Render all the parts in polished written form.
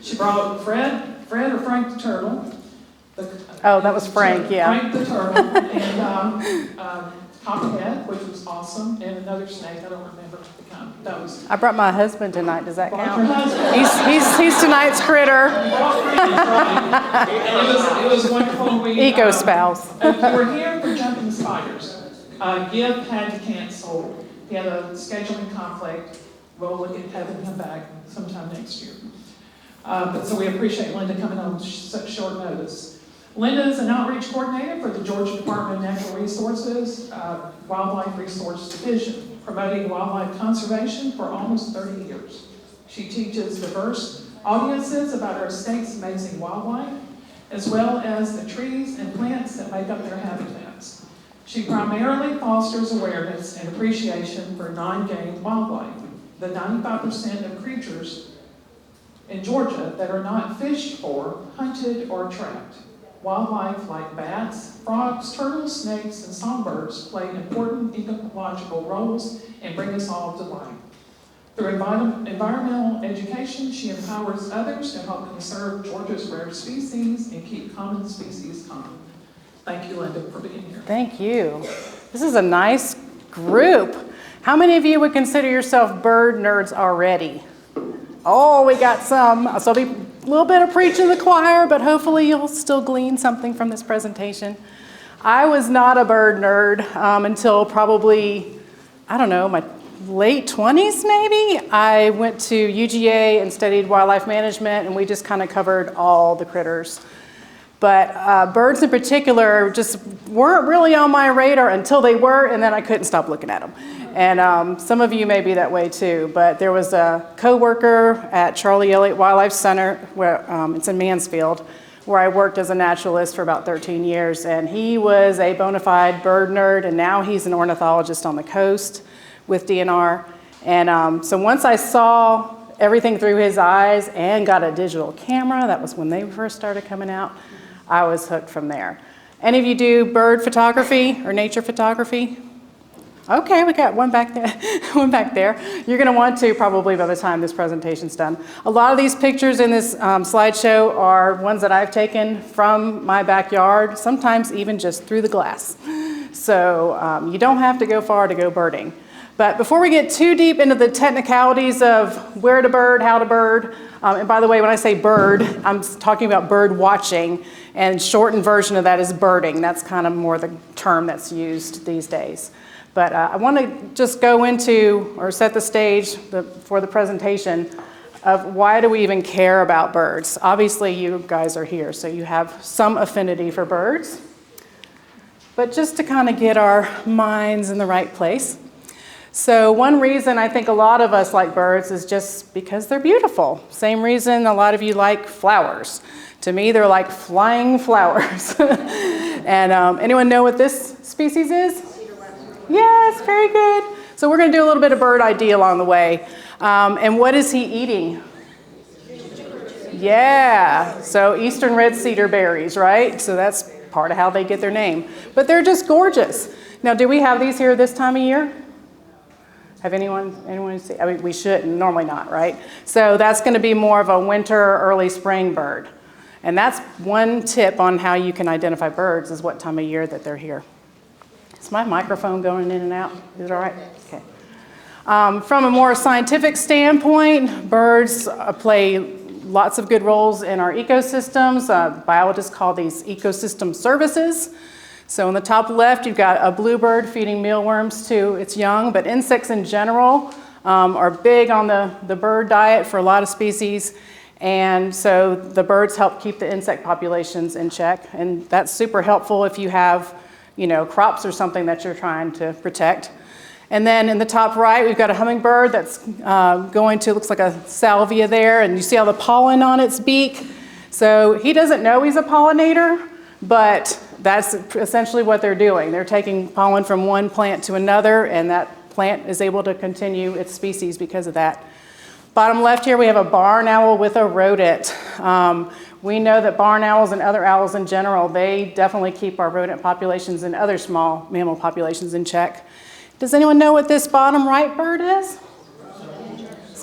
She brought Fred or Frank the turtle. Oh, that was Frank, yeah. Frank the turtle, and copperhead, which was awesome, and another snake. I don't remember the kind. That was. I brought my husband tonight. Does that count? Your husband. He's tonight's critter. And it was wonderful. Eco spouse. We were here for jumping spiders. Gibb had to cancel. He had a scheduling conflict. We'll look at having him back sometime next year. But so we appreciate Linda coming on such short notice. Linda is an outreach coordinator for the Georgia Department of Natural Resources, Wildlife Resource Division, promoting wildlife conservation for almost 30 years. She teaches diverse audiences about our state's amazing wildlife, as well as the trees and plants that make up their habitats. She primarily fosters awareness and appreciation for non-game wildlife, the 95% of creatures in Georgia that are not fished for, hunted, or trapped. Wildlife like bats, frogs, turtles, snakes, and songbirds play important ecological roles and bring us all to life. Through environmental education, she empowers others to help conserve Georgia's rare species and keep common species common. Thank you, Linda, for being here. Thank you. This is a nice group. How many of you would consider yourself bird nerds already? Oh, we got some. So it'll be a little bit of preaching to the choir, but hopefully you'll still glean something from this presentation. I was not a bird nerd until probably, I don't know, my late 20s maybe. I went to UGA and studied wildlife management, and we just kind of covered all the critters. But birds in particular just weren't really on my radar until they were, and then I couldn't stop looking at them. And some of you may be that way too, but there was a coworker at Charlie Elliott Wildlife Center, where it's in Mansfield, where I worked as a naturalist for about 13 years, and he was a bona fide bird nerd, and now he's an ornithologist on the coast with DNR. And so once I saw everything through his eyes and got a digital camera, that was when they first started coming out, I was hooked from there. Any of you do bird photography or nature photography? Okay, we got one back there. One back there. You're going to want to probably by the time this presentation's done. A lot of these pictures in this slideshow are ones that I've taken from my backyard, sometimes even just through the glass. So you don't have to go far to go birding. But before we get too deep into the technicalities of where to bird, how to bird, and by the way, when I say bird, I'm talking about bird watching, and shortened version of that is birding. That's kind of more the term that's used these days. But I want to just go into, or set the stage for the presentation of why do we even care about birds. Obviously, you guys are here, so you have some affinity for birds. But just to kind of get our minds in the right place. So one reason I think a lot of us like birds is just because they're beautiful. Same reason a lot of you like flowers. To me, they're like flying flowers. And anyone know what this species is? Yes, very good. So we're going to do a little bit of bird ID along the way. And what is he eating? Yeah, so eastern red cedar berries, right? So that's part of how they get their name. But they're just gorgeous. Now, do we have these here this time of year? Have anyone seen? I mean, we shouldn't, normally not, right? So that's going to be more of a winter, early spring bird. And that's one tip on how you can identify birds is what time of year that they're here. Is my microphone going in and out? Is it all right? Okay. From a more scientific standpoint, birds play lots of good roles in our ecosystems. Biologists call these ecosystem services. So in the top left, you've got a bluebird feeding mealworms to its young, but insects in general are big on the bird diet for a lot of species. And so the birds help keep the insect populations in check. And that's super helpful if you have, crops or something that you're trying to protect. And then in the top right, we've got a hummingbird that's looks like a salvia there, and you see all the pollen on its beak. So he doesn't know he's a pollinator, but that's essentially what they're doing. They're taking pollen from one plant to another, and that plant is able to continue its species because of that. Bottom left here, we have a barn owl with a rodent. We know that barn owls and other owls in general, they definitely keep our rodent populations and other small mammal populations in check. Does anyone know what this bottom right bird is?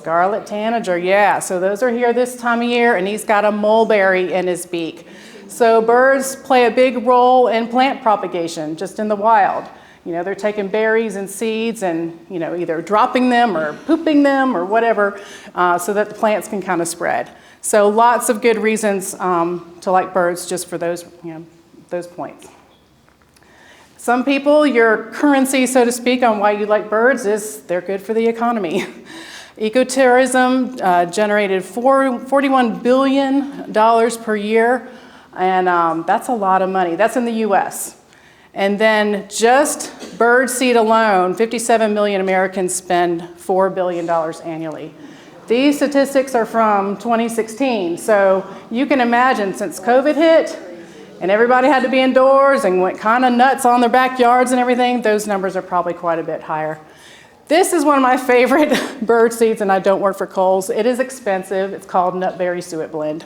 Scarlet tanager, yeah. So those are here this time of year, and he's got a mulberry in his beak. So birds play a big role in plant propagation, just in the wild. You know, they're taking berries and seeds and, you know, either dropping them or pooping them or whatever, so that the plants can kind of spread. So lots of good reasons to like birds just for those, you know, those points. Some people, your currency, so to speak, on why you like birds is they're good for the economy. Ecotourism generated $41 billion per year, and that's a lot of money. That's in the US. And then just bird seed alone, 57 million Americans spend $4 billion annually. These statistics are from 2016, so you can imagine since COVID hit, and everybody had to be indoors and went kind of nuts on their backyards and everything, those numbers are probably quite a bit higher. This is one of my favorite bird seeds, and I don't work for Kohl's. It is expensive. It's called Nutberry Suet Blend.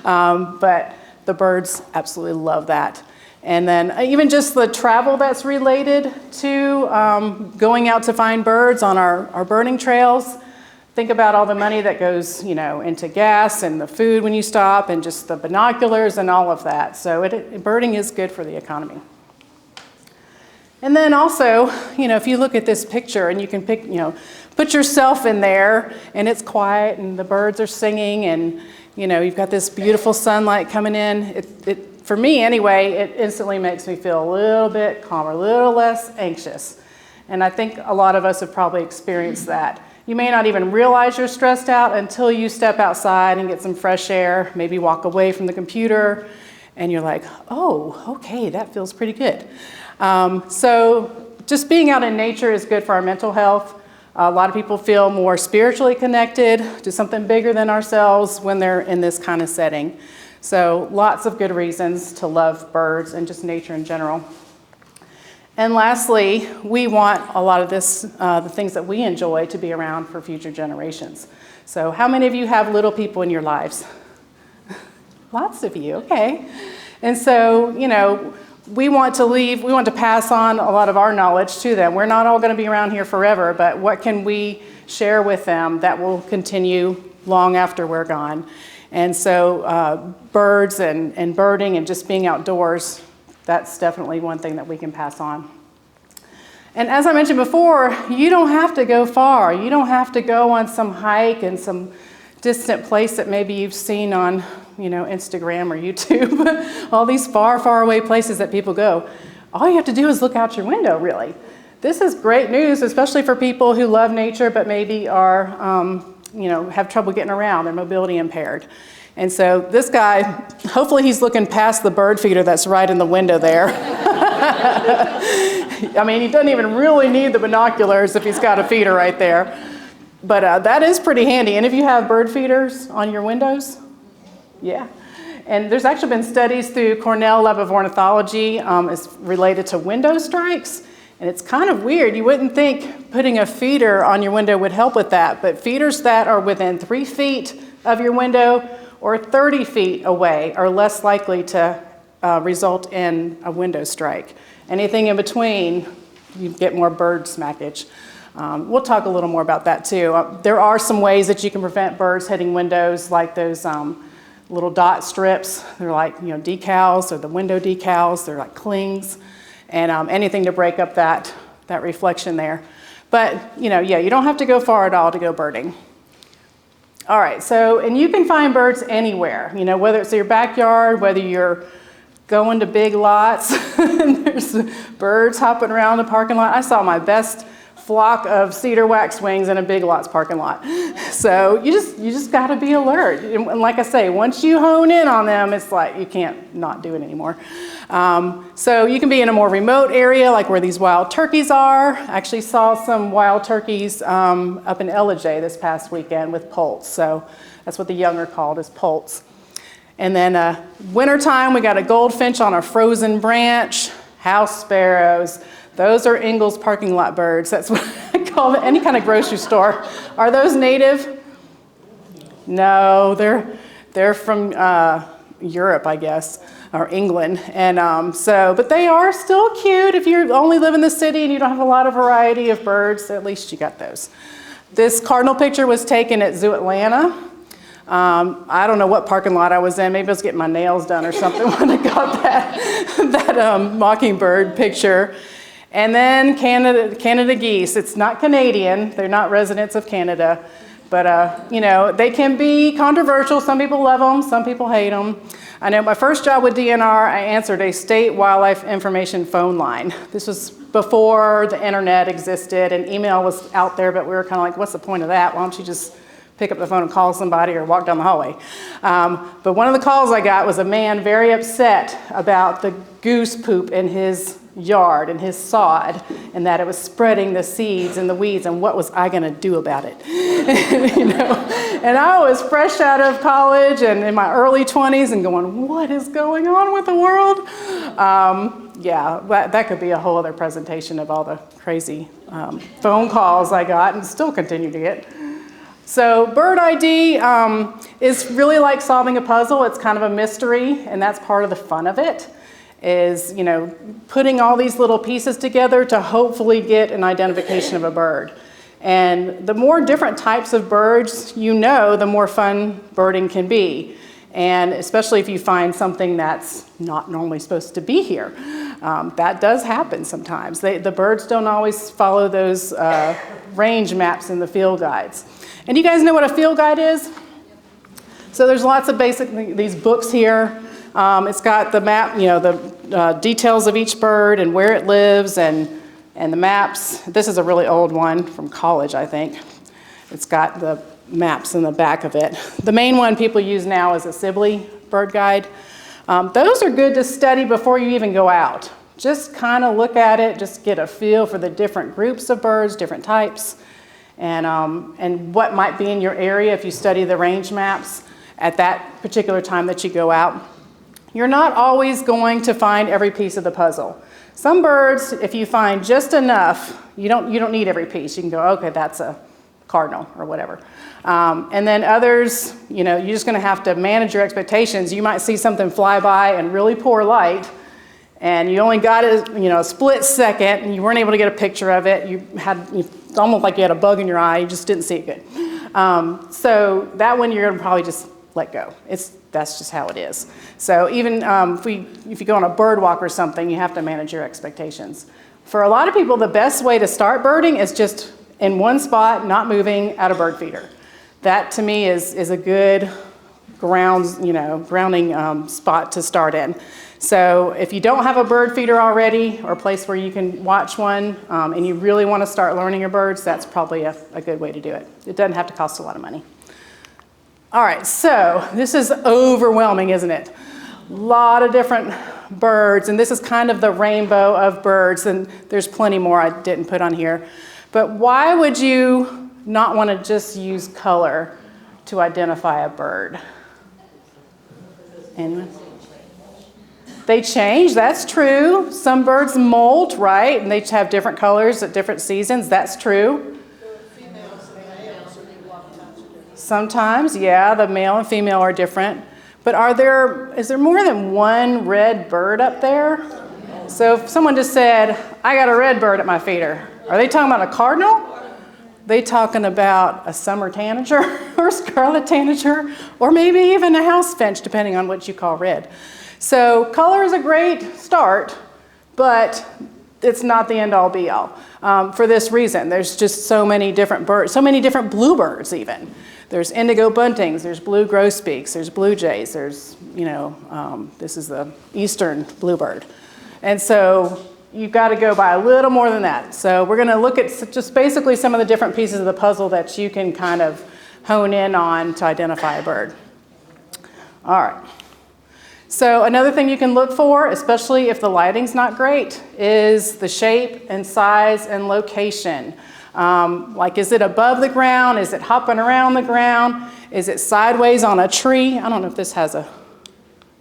But the birds absolutely love that. And then even just the travel that's related to going out to find birds on our birding trails. Think about all the money that goes, you know, into gas and the food when you stop and just the binoculars and all of that. So birding is good for the economy. And then also, you know, if you look at this picture and you can pick, you know, put yourself in there and it's quiet and the birds are singing and, you know, you've got this beautiful sunlight coming in. For me anyway, it instantly makes me feel a little bit calmer, a little less anxious. And I think a lot of us have probably experienced that. You may not even realize you're stressed out until you step outside and get some fresh air, maybe walk away from the computer, and you're like, oh, okay, that feels pretty good. So just being out in nature is good for our mental health. A lot of people feel more spiritually connected to something bigger than ourselves when they're in this kind of setting. So lots of good reasons to love birds and just nature in general. And lastly, we want a lot of this, the things that we enjoy to be around for future generations. So how many of you have little people in your lives? Lots of you, okay. And so, you know, we want to pass on a lot of our knowledge to them. We're not all going to be around here forever, but what can we share with them that will continue long after we're gone? And so birds and birding and just being outdoors, that's definitely one thing that we can pass on. And as I mentioned before, you don't have to go far. You don't have to go on some hike in some distant place that maybe you've seen on, you know, Instagram or YouTube. All these far, far away places that people go. All you have to do is look out your window, really. This is great news, especially for people who love nature but maybe are, you know, have trouble getting around. They're mobility impaired. And so this guy, hopefully he's looking past the bird feeder that's right in the window there. I mean, he doesn't even really need the binoculars if he's got a feeder right there. But that is pretty handy. And if you have bird feeders on your windows, yeah. And there's actually been studies through Cornell Lab of Ornithology is related to window strikes. And it's kind of weird. You wouldn't think putting a feeder on your window would help with that. But feeders that are within 3 feet of your window or 30 feet away are less likely to result in a window strike. Anything in between, you get more bird smackage. We'll talk a little more about that too. There are some ways that you can prevent birds hitting windows, like those little dot strips. They're like, you know, decals, or the window decals. They're like clings, and anything to break up that reflection there. But, you know, yeah, you don't have to go far at all to go birding. All right, so, and you can find birds anywhere, you know, whether it's in your backyard, whether you're going to big lots, and there's birds hopping around the parking lot. I saw my best flock of cedar waxwings in a Big Lots parking lot. So you just got to be alert. And like I say, once you hone in on them, it's like you can't not do it anymore. So you can be in a more remote area, like where these wild turkeys are. I actually saw some wild turkeys up in Ellijay this past weekend with poults. So that's what the young are called, is poults. And then wintertime, we got a goldfinch on a frozen branch, house sparrows. Those are Ingles parking lot birds. That's what I call them. Any kind of grocery store. Are those native? No, they're from Europe, I guess, or England. And but they are still cute. If you only live in the city and you don't have a lot of variety of birds, at least you got those. This cardinal picture was taken at Zoo Atlanta. I don't know what parking lot I was in. Maybe I was getting my nails done or something when I got that mockingbird picture. And then Canada geese. It's not Canadian. They're not residents of Canada. But, you know, they can be controversial. Some people love them. Some people hate them. I know my first job with DNR, I answered a state wildlife information phone line. This was before the internet existed and email was out there, but we were kind of like, what's the point of that? Why don't you just pick up the phone and call somebody or walk down the hallway? But one of the calls I got was a man very upset about the goose poop in his yard and his sod, and that it was spreading the seeds and the weeds, and what was I going to do about it? You know, and I was fresh out of college and in my early 20s and going, what is going on with the world? Yeah, that could be a whole other presentation of all the crazy phone calls I got and still continue to get. So bird ID is really like solving a puzzle. It's kind of a mystery, and that's part of the fun of it, is, you know, putting all these little pieces together to hopefully get an identification of a bird. And the more different types of birds you know, the more fun birding can be. And especially if you find something that's not normally supposed to be here. That does happen sometimes. The birds don't always follow those range maps in the field guides. And you guys know what a field guide is? So there's lots of basic, these books here. It's got the map, you know, the details of each bird and where it lives and the maps. This is a really old one from college, I think. It's got the maps in the back of it. The main one people use now is a Sibley bird guide. Those are good to study before you even go out. Just kind of look at it, just get a feel for the different groups of birds, different types, and what might be in your area if you study the range maps at that particular time that you go out. You're not always going to find every piece of the puzzle. Some birds, if you find just enough, you don't need every piece. You can go, okay, that's a cardinal or whatever. And then others, you know, you're just going to have to manage your expectations. You might see something fly by in really poor light, and you only got it, you know, a split second, and you weren't able to get a picture of it. It's almost like you had a bug in your eye. You just didn't see it good. So that one you're going to probably just let go. That's just how it is. So even if you go on a bird walk or something, you have to manage your expectations. For a lot of people, the best way to start birding is just in one spot, not moving, at a bird feeder. That to me is a good grounding spot to start in. So if you don't have a bird feeder already or a place where you can watch one and you really want to start learning your birds, that's probably a good way to do it. It doesn't have to cost a lot of money. All right, so this is overwhelming, isn't it? A lot of different birds, and this is kind of the rainbow of birds, and there's plenty more I didn't put on here. But why would you not want to just use color to identify a bird? Anyone? They change, that's true. Some birds molt, right? And they have different colors at different seasons, that's true. Sometimes, yeah, the male and female are different. But is there more than one red bird up there? So if someone just said, I got a red bird at my feeder, are they talking about a cardinal? Are they talking about a summer tanager or scarlet tanager? Or maybe even a house finch, depending on what you call red. So color is a great start, but it's not the end all be all. For this reason, there's just so many different birds, so many different bluebirds even. There's indigo buntings, there's blue grosbeaks, there's blue jays, there's, this is the eastern bluebird. And so you've got to go by a little more than that. So we're going to look at just basically some of the different pieces of the puzzle that you can kind of hone in on to identify a bird. All right. So another thing you can look for, especially if the lighting's not great, is the shape and size and location. Like, is it above the ground? Is it hopping around the ground? Is it sideways on a tree? I don't know if this has a,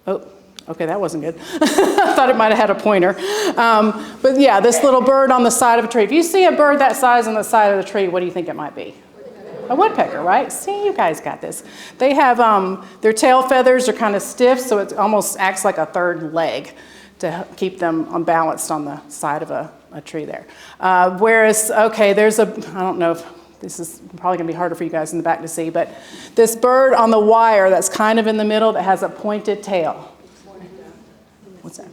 oh, okay, that wasn't good. I thought it might have had a pointer. But yeah, this little bird on the side of a tree. If you see a bird that size on the side of the tree, what do you think it might be? A woodpecker, right? See, you guys got this. They have, their tail feathers are kind of stiff, so it almost acts like a third leg to keep them balanced on the side of a tree there. Whereas, okay, I don't know if this is probably gonna be harder for you guys in the back to see, but this bird on the wire that's kind of in the middle that has a pointed tail. What's that?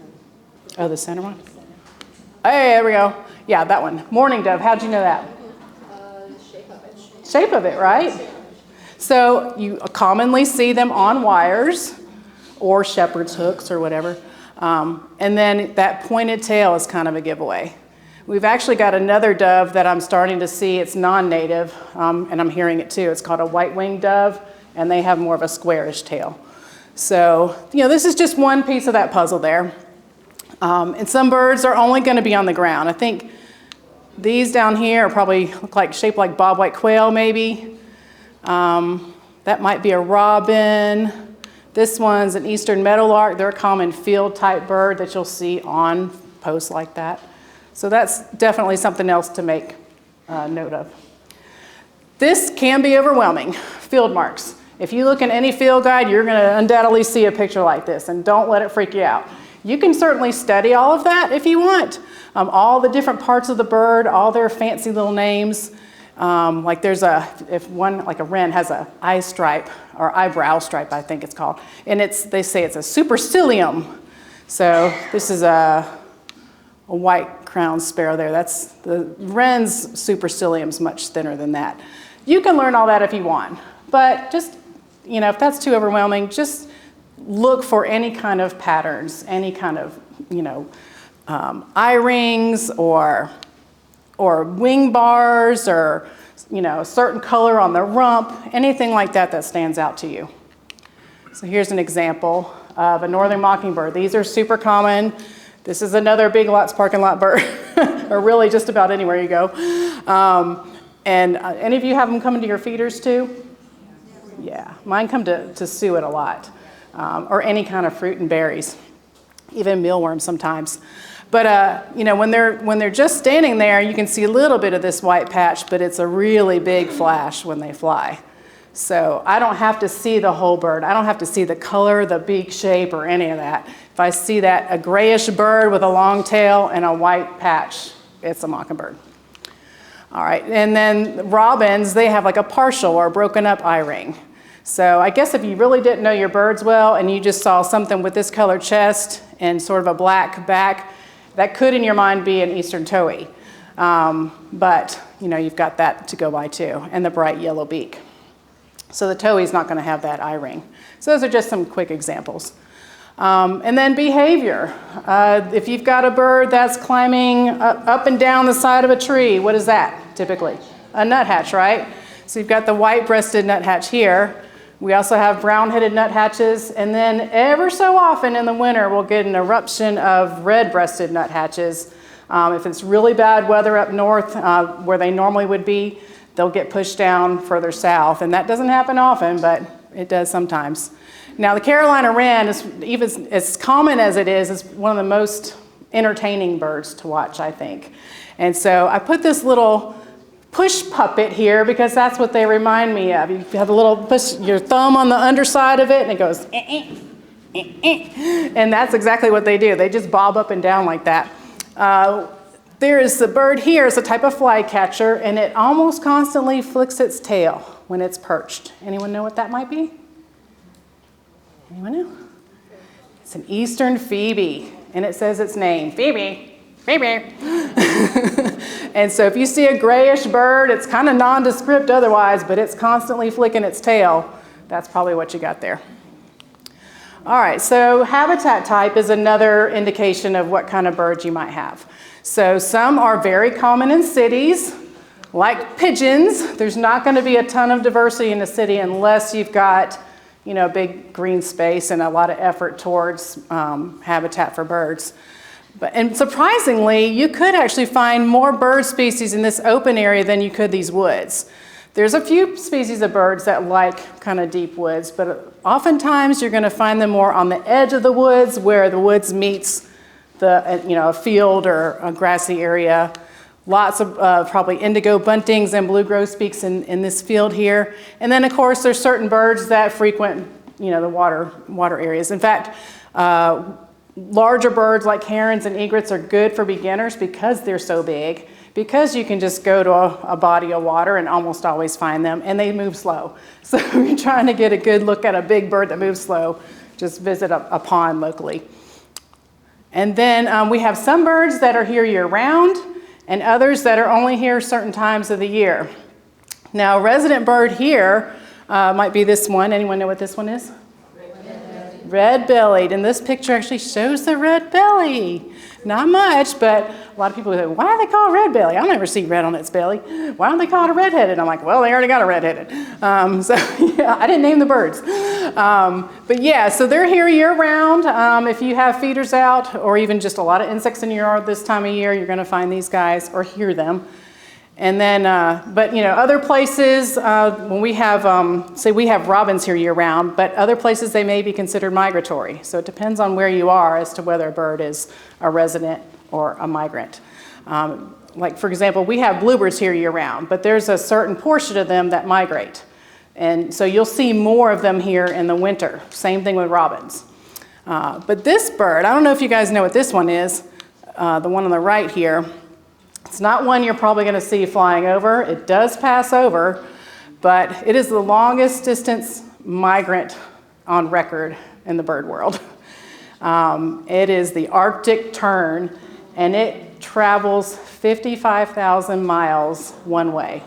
Oh, the center one? Hey, there we go. Yeah, that one. Mourning dove. How'd you know that? Shape of it. Shape of it, right? So you commonly see them on wires or shepherd's hooks or whatever. And then that pointed tail is kind of a giveaway. We've actually got another dove that I'm starting to see. It's non-native, and I'm hearing it too. It's called a white-winged dove, and they have more of a squarish tail. So, you know, this is just one piece of that puzzle there. And some birds are only going to be on the ground. I think these down here are probably look like shaped like bobwhite quail, maybe. That might be a robin. This one's an eastern meadowlark. They're a common field-type bird that you'll see on posts like that. So that's definitely something else to make note of. This can be overwhelming, field marks. If you look in any field guide, you're going to undoubtedly see a picture like this, and don't let it freak you out. You can certainly study all of that if you want. All the different parts of the bird, all their fancy little names. Like there's if one, like a wren has a eye stripe, or eyebrow stripe, I think it's called, and they say it's a supercilium. So this is a white crowned sparrow there. That's the wren's supercilium's much thinner than that. You can learn all that if you want, but just, you know, if that's too overwhelming, just look for any kind of patterns, any kind of, you know, eye rings or wing bars, or, you know, a certain color on the rump, anything like that that stands out to you. So here's an example of a northern mockingbird. These are super common. This is another Big Lots parking lot bird, or really just about anywhere you go. And any of you have them coming to your feeders too? Yeah, mine come to suet a lot, or any kind of fruit and berries, even mealworms sometimes. But you know, when they're just standing there, you can see a little bit of this white patch, but it's a really big flash when they fly. So I don't have to see the whole bird. I don't have to see the color, the beak shape, or any of that. If I see that a grayish bird with a long tail and a white patch, it's a mockingbird. All right, and then robins, they have like a partial or broken up eye ring. So I guess if you really didn't know your birds well and you just saw something with this colored chest and sort of a black back, that could in your mind be an eastern towhee. But you know, you've got that to go by too, and the bright yellow beak. So the towhee's not going to have that eye ring. So those are just some quick examples. And then behavior. If you've got a bird that's climbing up and down the side of a tree, what is that typically? A nuthatch, right? So you've got the white-breasted nuthatch here. We also have brown-headed nuthatches, and then ever so often in the winter we'll get an eruption of red-breasted nuthatches. If it's really bad weather up north where they normally would be, they'll get pushed down further south, and that doesn't happen often, but it does sometimes. Now the Carolina wren, is even as common as it is one of the most entertaining birds to watch, I think. And so I put this little push puppet here because that's what they remind me of. You have a little push your thumb on the underside of it, and it goes and that's exactly what they do. They just bob up and down like that. There is the bird here, it's a type of flycatcher, and it almost constantly flicks its tail when it's perched. Anyone know what that might be? Anyone know? It's an eastern phoebe, and it says its name, Phoebe, Phoebe. And so if you see a grayish bird, it's kind of nondescript otherwise, but it's constantly flicking its tail, that's probably what you got there. All right, so habitat type is another indication of what kind of birds you might have. So some are very common in cities, like pigeons. There's not going to be a ton of diversity in the city unless you've got, you know, big green space and a lot of effort towards habitat for birds. And surprisingly, you could actually find more bird species in this open area than you could these woods. There's a few species of birds that like kind of deep woods, but oftentimes you're going to find them more on the edge of the woods where the woods meets the, you know, a field or a grassy area. Lots of probably indigo buntings and blue grosbeaks in this field here. And then of course there's certain birds that frequent, you know, the water areas. In fact, larger birds like herons and egrets are good for beginners because they're so big. because you can just go to a body of water and almost always find them, and they move slow. So if you're trying to get a good look at a big bird that moves slow, just visit a pond locally. And then we have some birds that are here year-round, and others that are only here certain times of the year. Now, a resident bird here might be this one. Anyone know what this one is? Red-bellied, and this picture actually shows the red belly. Not much, but a lot of people say, why do they call it red belly? I never see red on its belly. Why don't they call it a redheaded? I'm like, well, they already got a redheaded. So yeah, I didn't name the birds. But yeah, so they're here year-round. If you have feeders out or even just a lot of insects in your yard this time of year, you're going to find these guys or hear them. And then, but you know, other places, when we have, say we have robins here year-round, but other places they may be considered migratory. So it depends on where you are as to whether a bird is a resident or a migrant. Like for example, we have bluebirds here year-round, but there's a certain portion of them that migrate. And so you'll see more of them here in the winter. Same thing with robins. But this bird, I don't know if you guys know what this one is, the one on the right here. It's not one you're probably going to see flying over. It does pass over, but it is the longest distance migrant on record in the bird world. It is the Arctic tern, and it travels 55,000 miles one way.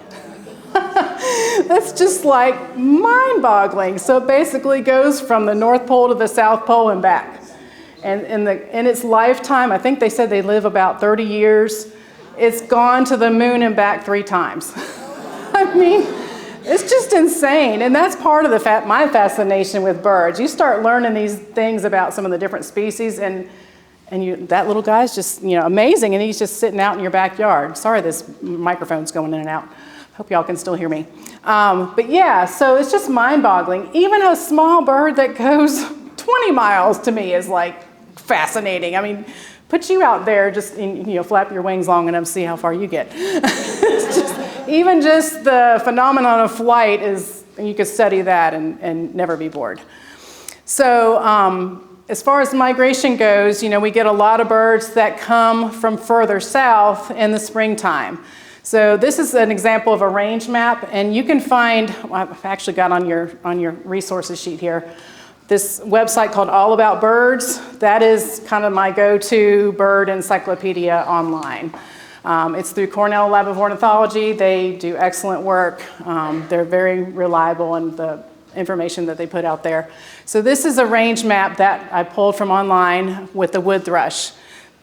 That's just like mind-boggling. So it basically goes from the North Pole to the South Pole and back. And in its lifetime, I think they said they live about 30 years. It's gone to the moon and back 3 times. I mean, it's just insane. And that's part of my fascination with birds. You start learning these things about some of the different species, and that little guy's just, you know, amazing, and he's just sitting out in your backyard. Sorry, this microphone's going in and out. Hope y'all can still hear me. But yeah, so it's just mind-boggling. Even a small bird that goes 20 miles to me is like fascinating. I mean, put you out there, just, you know, flap your wings long enough, see how far you get. Even just the phenomenon of flight is, you could study that and never be bored. So as far as migration goes, you know, we get a lot of birds that come from further south in the springtime. So this is an example of a range map, and you can find, well, I've actually got on your resources sheet here, this website called All About Birds. That is kind of my go-to bird encyclopedia online. It's through Cornell Lab of Ornithology. They do excellent work. They're very reliable in the information that they put out there. So this is a range map that I pulled from online with the wood thrush.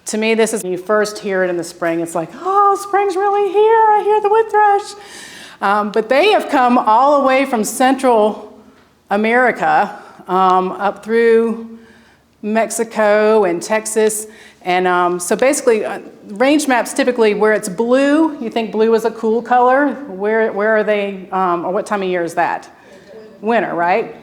To me, this is when you first hear it in the spring. It's like, oh, spring's really here. I hear the wood thrush. But they have come all the way from Central America up through Mexico and Texas. And so basically, range maps typically where it's blue, you think blue is a cool color. Where are they, or what time of year is that? Winter, right?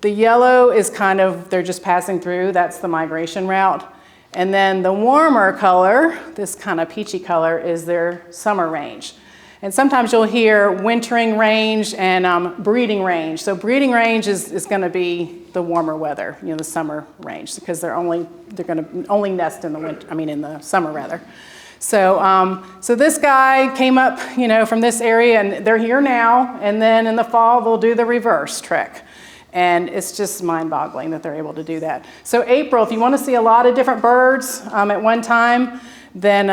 The yellow is kind of, they're just passing through. That's the migration route. And then the warmer color, this kind of peachy color, is their summer range. And sometimes you'll hear wintering range and breeding range. So breeding range is going to be the warmer weather, you know, the summer range, because they're going to only nest in the winter. I mean, in the summer rather. So so this guy came up, you know, from this area, and they're here now. And then in the fall they'll do the reverse trek. And it's just mind-boggling that they're able to do that. So April, if you want to see a lot of different birds at one time, then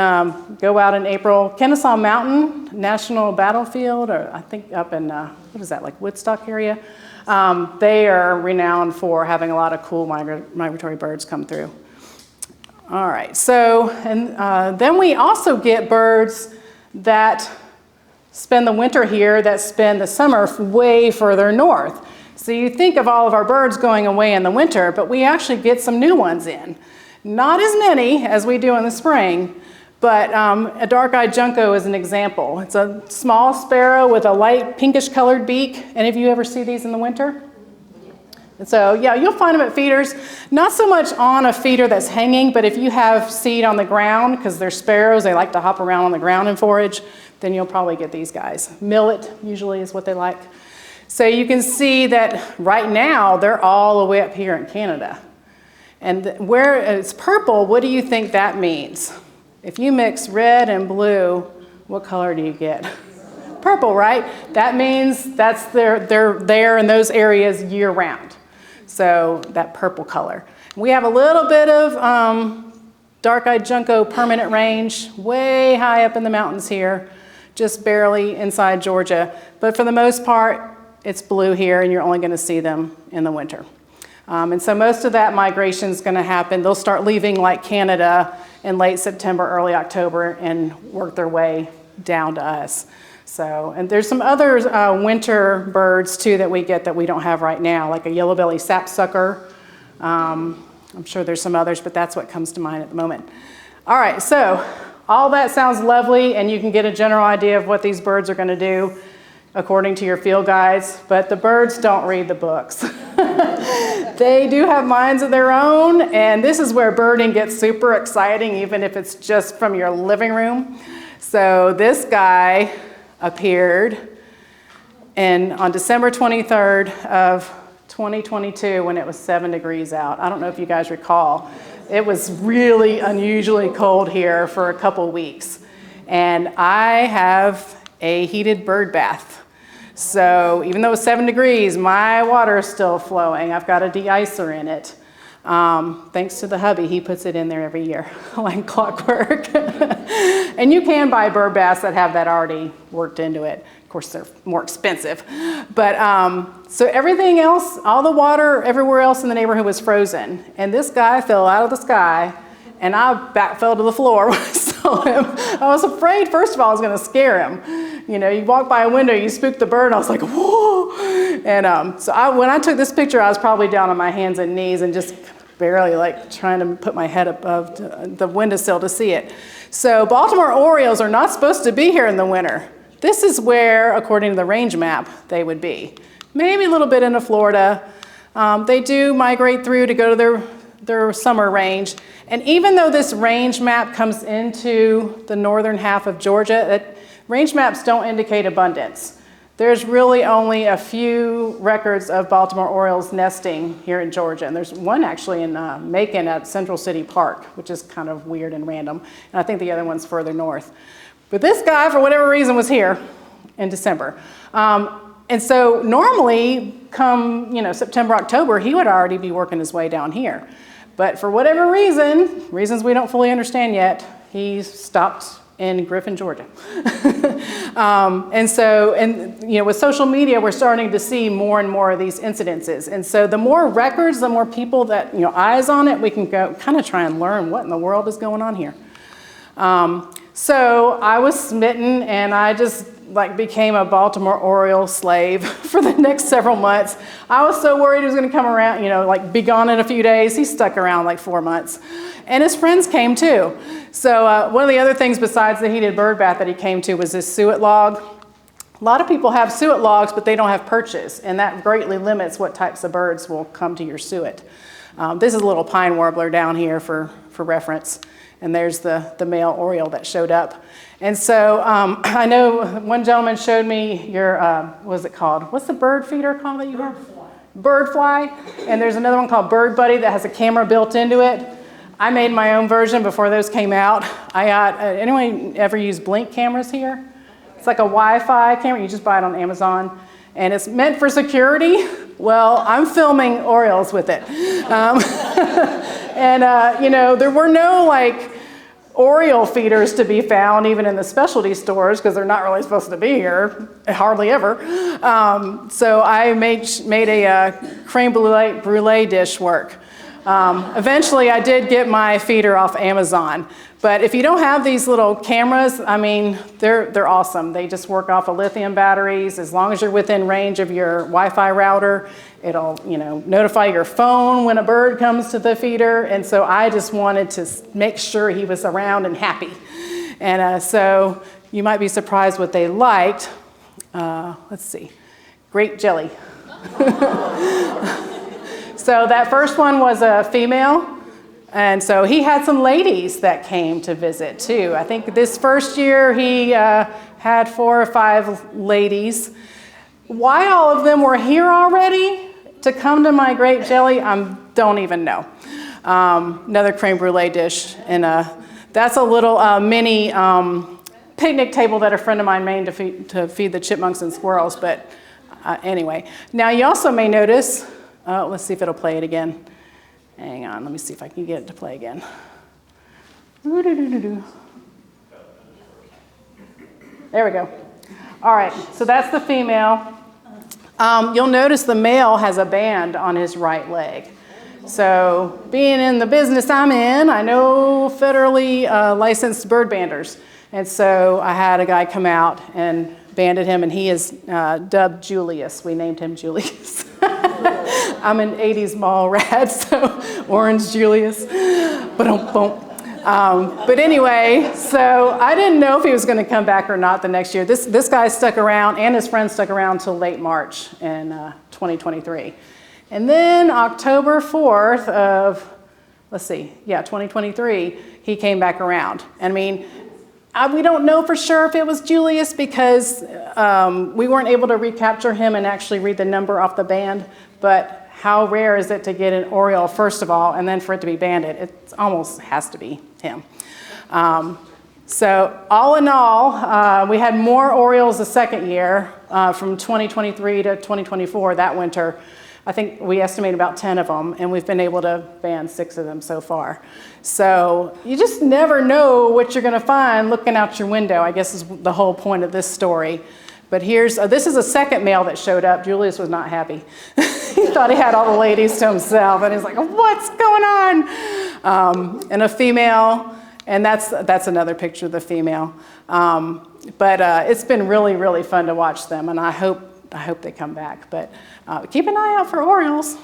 go out in April. Kennesaw Mountain National Battlefield, or I think up in, what is that, like Woodstock area? They are renowned for having a lot of cool migratory birds come through. All right, so, and then we also get birds that spend the winter here, that spend the summer way further north. So you think of all of our birds going away in the winter, but we actually get some new ones in. Not as many as we do in the spring, but a dark-eyed junco is an example. It's a small sparrow with a light pinkish colored beak. Any of you ever see these in the winter? And so yeah, you'll find them at feeders, not so much on a feeder that's hanging, but if you have seed on the ground, because they're sparrows, they like to hop around on the ground and forage, then you'll probably get these guys. Millet usually is what they like. So you can see that right now, they're all the way up here in Canada. And where it's purple, what do you think that means? If you mix red and blue What color do you get? Purple, right? That means they're there in those areas year round. So that purple color. We have a little bit of dark-eyed junco permanent range way high up in the mountains here, just barely inside Georgia. But for the most part, it's blue here, and you're only going to see them in the winter. And so most of that migration is going to happen. They'll start leaving like Canada in late September, early October, and work their way down to us. So, and there's some other winter birds too that we get that we don't have right now, like a yellow-bellied sapsucker. I'm sure there's some others, but that's what comes to mind at the moment. All right, so all that sounds lovely, and you can get a general idea of what these birds are going to do according to your field guides, but the birds don't read the books. They do have minds of their own, and this is where birding gets super exciting, even if it's just from your living room. So this guy appeared on December 23rd of 2022 when it was 7 degrees out. I don't know if you guys recall. It was really unusually cold here for a couple weeks. And I have a heated bird bath. So even though it's 7 degrees, my water is still flowing. I've got a de-icer in it. Thanks to the hubby, he puts it in there every year, like clockwork. And you can buy bird baths that have that already worked into it. Of course, they're more expensive. But so everything else, all the water everywhere else in the neighborhood was frozen. And this guy fell out of the sky, and I fell to the floor when I saw him. I was afraid, first of all, I was going to scare him. You know, you walk by a window, you spook the bird, and I was like, whoa. And so when I took this picture, I was probably down on my hands and knees and just barely like trying to put my head above the windowsill to see it. So Baltimore orioles are not supposed to be here in the winter. This is where, according to the range map, they would be. Maybe a little bit into Florida. They do migrate through to go to their summer range. And even though this range map comes into the northern half of Georgia, range maps don't indicate abundance. There's really only a few records of Baltimore orioles nesting here in Georgia. And there's one actually in Macon at Central City Park, which is kind of weird and random. And I think the other one's further north. But this guy, for whatever reason, was here in December. And so normally, come September, October, he would already be working his way down here. But for whatever reasons we don't fully understand yet, he stopped in Griffin, Georgia. With social media, we're starting to see more and more of these incidences. And so the more records, the more people that, eyes on it, we can go kind of try and learn what in the world is going on here. So I was smitten, and I just became a Baltimore Oriole slave for the next several months. I was so worried he was going to come around, be gone in a few days. He stuck around like 4 months. And his friends came too. So one of the other things besides the heated bird bath that he came to was this suet log. A lot of people have suet logs, but they don't have perches, and that greatly limits what types of birds will come to your suet. This is a little pine warbler down here for reference. And there's the male oriole that showed up. And so I know one gentleman showed me your, what's it called? What's the bird feeder called that you have? Bird fly. And there's another one called Bird Buddy that has a camera built into it. I made my own version before those came out. I got, anyone ever use Blink cameras here? It's like a Wi-Fi camera. You just buy it on Amazon. And it's meant for security. Well, I'm filming orioles with it. There were no Oriole feeders to be found even in the specialty stores because they're not really supposed to be here, hardly ever. So I made a creme brulee dish work. Eventually I did get my feeder off Amazon. But if you don't have these little cameras, they're awesome. They just work off of lithium batteries. As long as you're within range of your Wi-Fi router, it'll, notify your phone when a bird comes to the feeder. And so I just wanted to make sure he was around and happy. And so you might be surprised what they liked. Let's see, grape jelly. So that first one was a female. And so he had some ladies that came to visit too. I think this first year he had 4 or 5 ladies. Why all of them were here already to come to my grape jelly, I don't even know. Another creme brulee dish. And that's a little mini picnic table that a friend of mine made to feed the chipmunks and squirrels, but anyway. Now you also may notice, let's see if it'll play it again. Hang on, let me see if I can get it to play again. There we go. All right, so that's the female. You'll notice the male has a band on his right leg. So being in the business I'm in, I know federally licensed bird banders. And so I had a guy come out and banded him, and he is dubbed Julius. We named him Julius. I'm an 80s mall rat, so Orange Julius. But anyway, so I didn't know if he was going to come back or not the next year. This guy stuck around, and his friend stuck around till late March in 2023. And then October 4th of, 2023, he came back around. I mean, we don't know for sure if it was Julius because we weren't able to recapture him and actually read the number off the band. But how rare is it to get an Oriole, first of all, and then for it to be banded? It almost has to be him. So all in all, we had more Orioles the second year from 2023 to 2024 that winter. I think we estimate about 10 of them, and we've been able to band 6 of them so far. So you just never know what you're going to find looking out your window, I guess is the whole point of this story. But this is a second male that showed up. Julius was not happy. He thought he had all the ladies to himself, and he's like, what's going on? And a female, and that's another picture of the female. But it's been really, really fun to watch them, and I hope they come back. But keep an eye out for Orioles.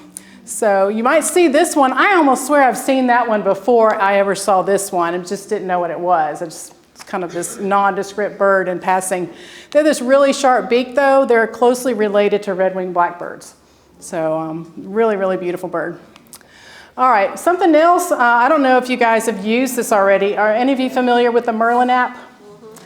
So you might see this one. I almost swear I've seen that one before I ever saw this one and just didn't know what it was. It's kind of this nondescript bird in passing. They have this really sharp beak, though. They're closely related to red-winged blackbirds. So really, really beautiful bird. All right, something else. I don't know if you guys have used this already. Are any of you familiar with the Merlin app?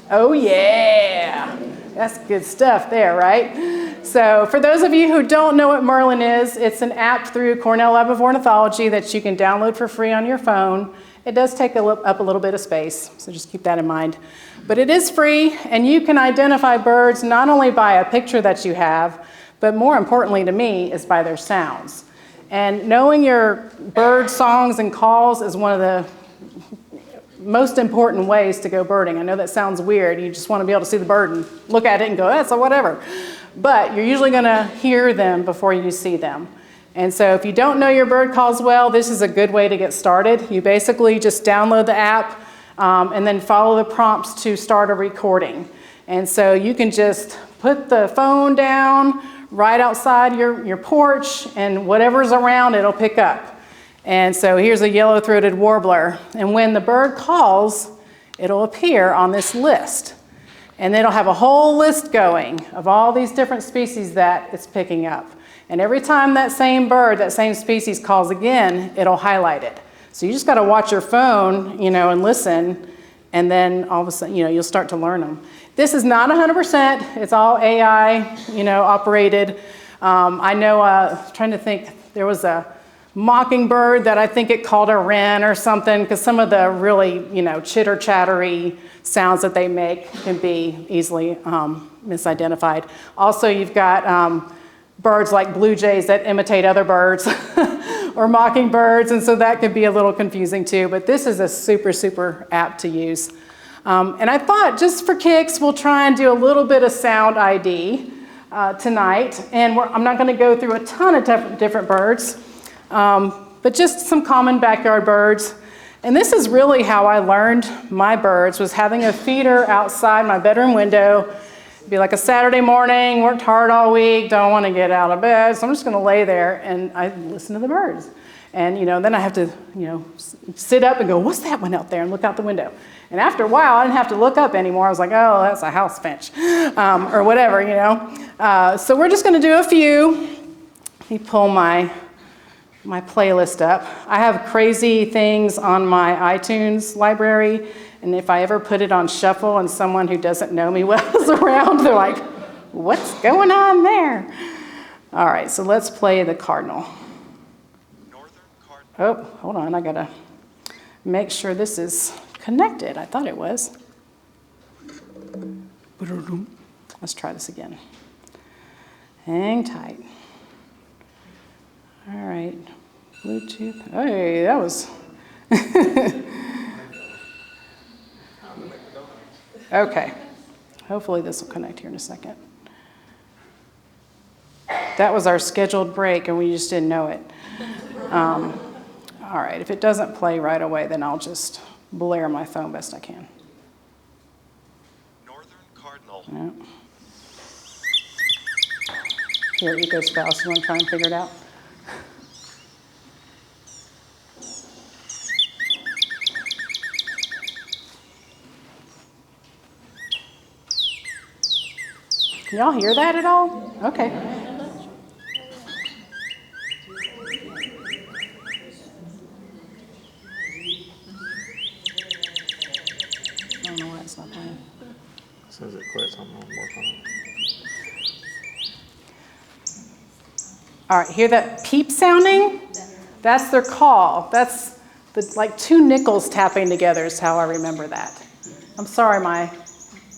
Oh, yeah. That's good stuff there, right? So for those of you who don't know what Merlin is, it's an app through Cornell Lab of Ornithology that you can download for free on your phone. It does take up a little bit of space, so just keep that in mind. But it is free, and you can identify birds not only by a picture that you have, but more importantly to me is by their sounds. And knowing your bird songs and calls is one of the most important ways to go birding. I know that sounds weird. You just want to be able to see the bird and look at it and go, eh, so whatever. But you're usually going to hear them before you see them. And so if you don't know your bird calls well, this is a good way to get started. You basically just download the app and then follow the prompts to start a recording. And so you can just put the phone down right outside your porch, and whatever's around it'll pick up. And so here's a yellow-throated warbler. And when the bird calls, it'll appear on this list. And it'll have a whole list going of all these different species that it's picking up. And every time that same bird, that same species calls again, it'll highlight it. So you just got to watch your phone, and listen, and then all of a sudden, you'll start to learn them. This is not 100%. It's all AI, operated. I know, trying to think, there was a mockingbird that I think it called a wren or something, because some of the really, chitter-chattery sounds that they make can be easily misidentified. Also, you've got birds like blue jays that imitate other birds or mockingbirds, and so that could be a little confusing too, but this is a super, super app to use. And I thought, just for kicks, we'll try and do a little bit of sound ID tonight, and I'm not going to go through a ton of different birds, but just some common backyard birds. And this is really how I learned my birds, was having a feeder outside my bedroom window. It'd be like a Saturday morning, worked hard all week, don't want to get out of bed, so I'm just going to lay there and I listen to the birds. And then I have to, sit up and go, what's that one out there, and look out the window. And after a while, I didn't have to look up anymore. I was like, oh, that's a house finch, or whatever, So we're just going to do a few. Let me pull my playlist up. I have crazy things on my iTunes library, and if I ever put it on shuffle and someone who doesn't know me well is around, they're like, what's going on there? All right, so let's play the cardinal. Oh, hold on, I gotta make sure this is connected. I thought it was. Let's try this again. Hang tight. All right. Bluetooth. Hey, that was. Okay. Hopefully this will connect here in a second. That was our scheduled break, and we just didn't know it. All right. If it doesn't play right away, then I'll just blare my phone best I can. Northern Cardinal. No. Here, Eco Spouse, you want to try and figure it out? Can y'all hear that at all? Okay. I don't know why it's not playing. Says it quit, so I'm gonna work on it. All right, hear that peep sounding? That's their call. That's like two nickels tapping together is how I remember that. I'm sorry my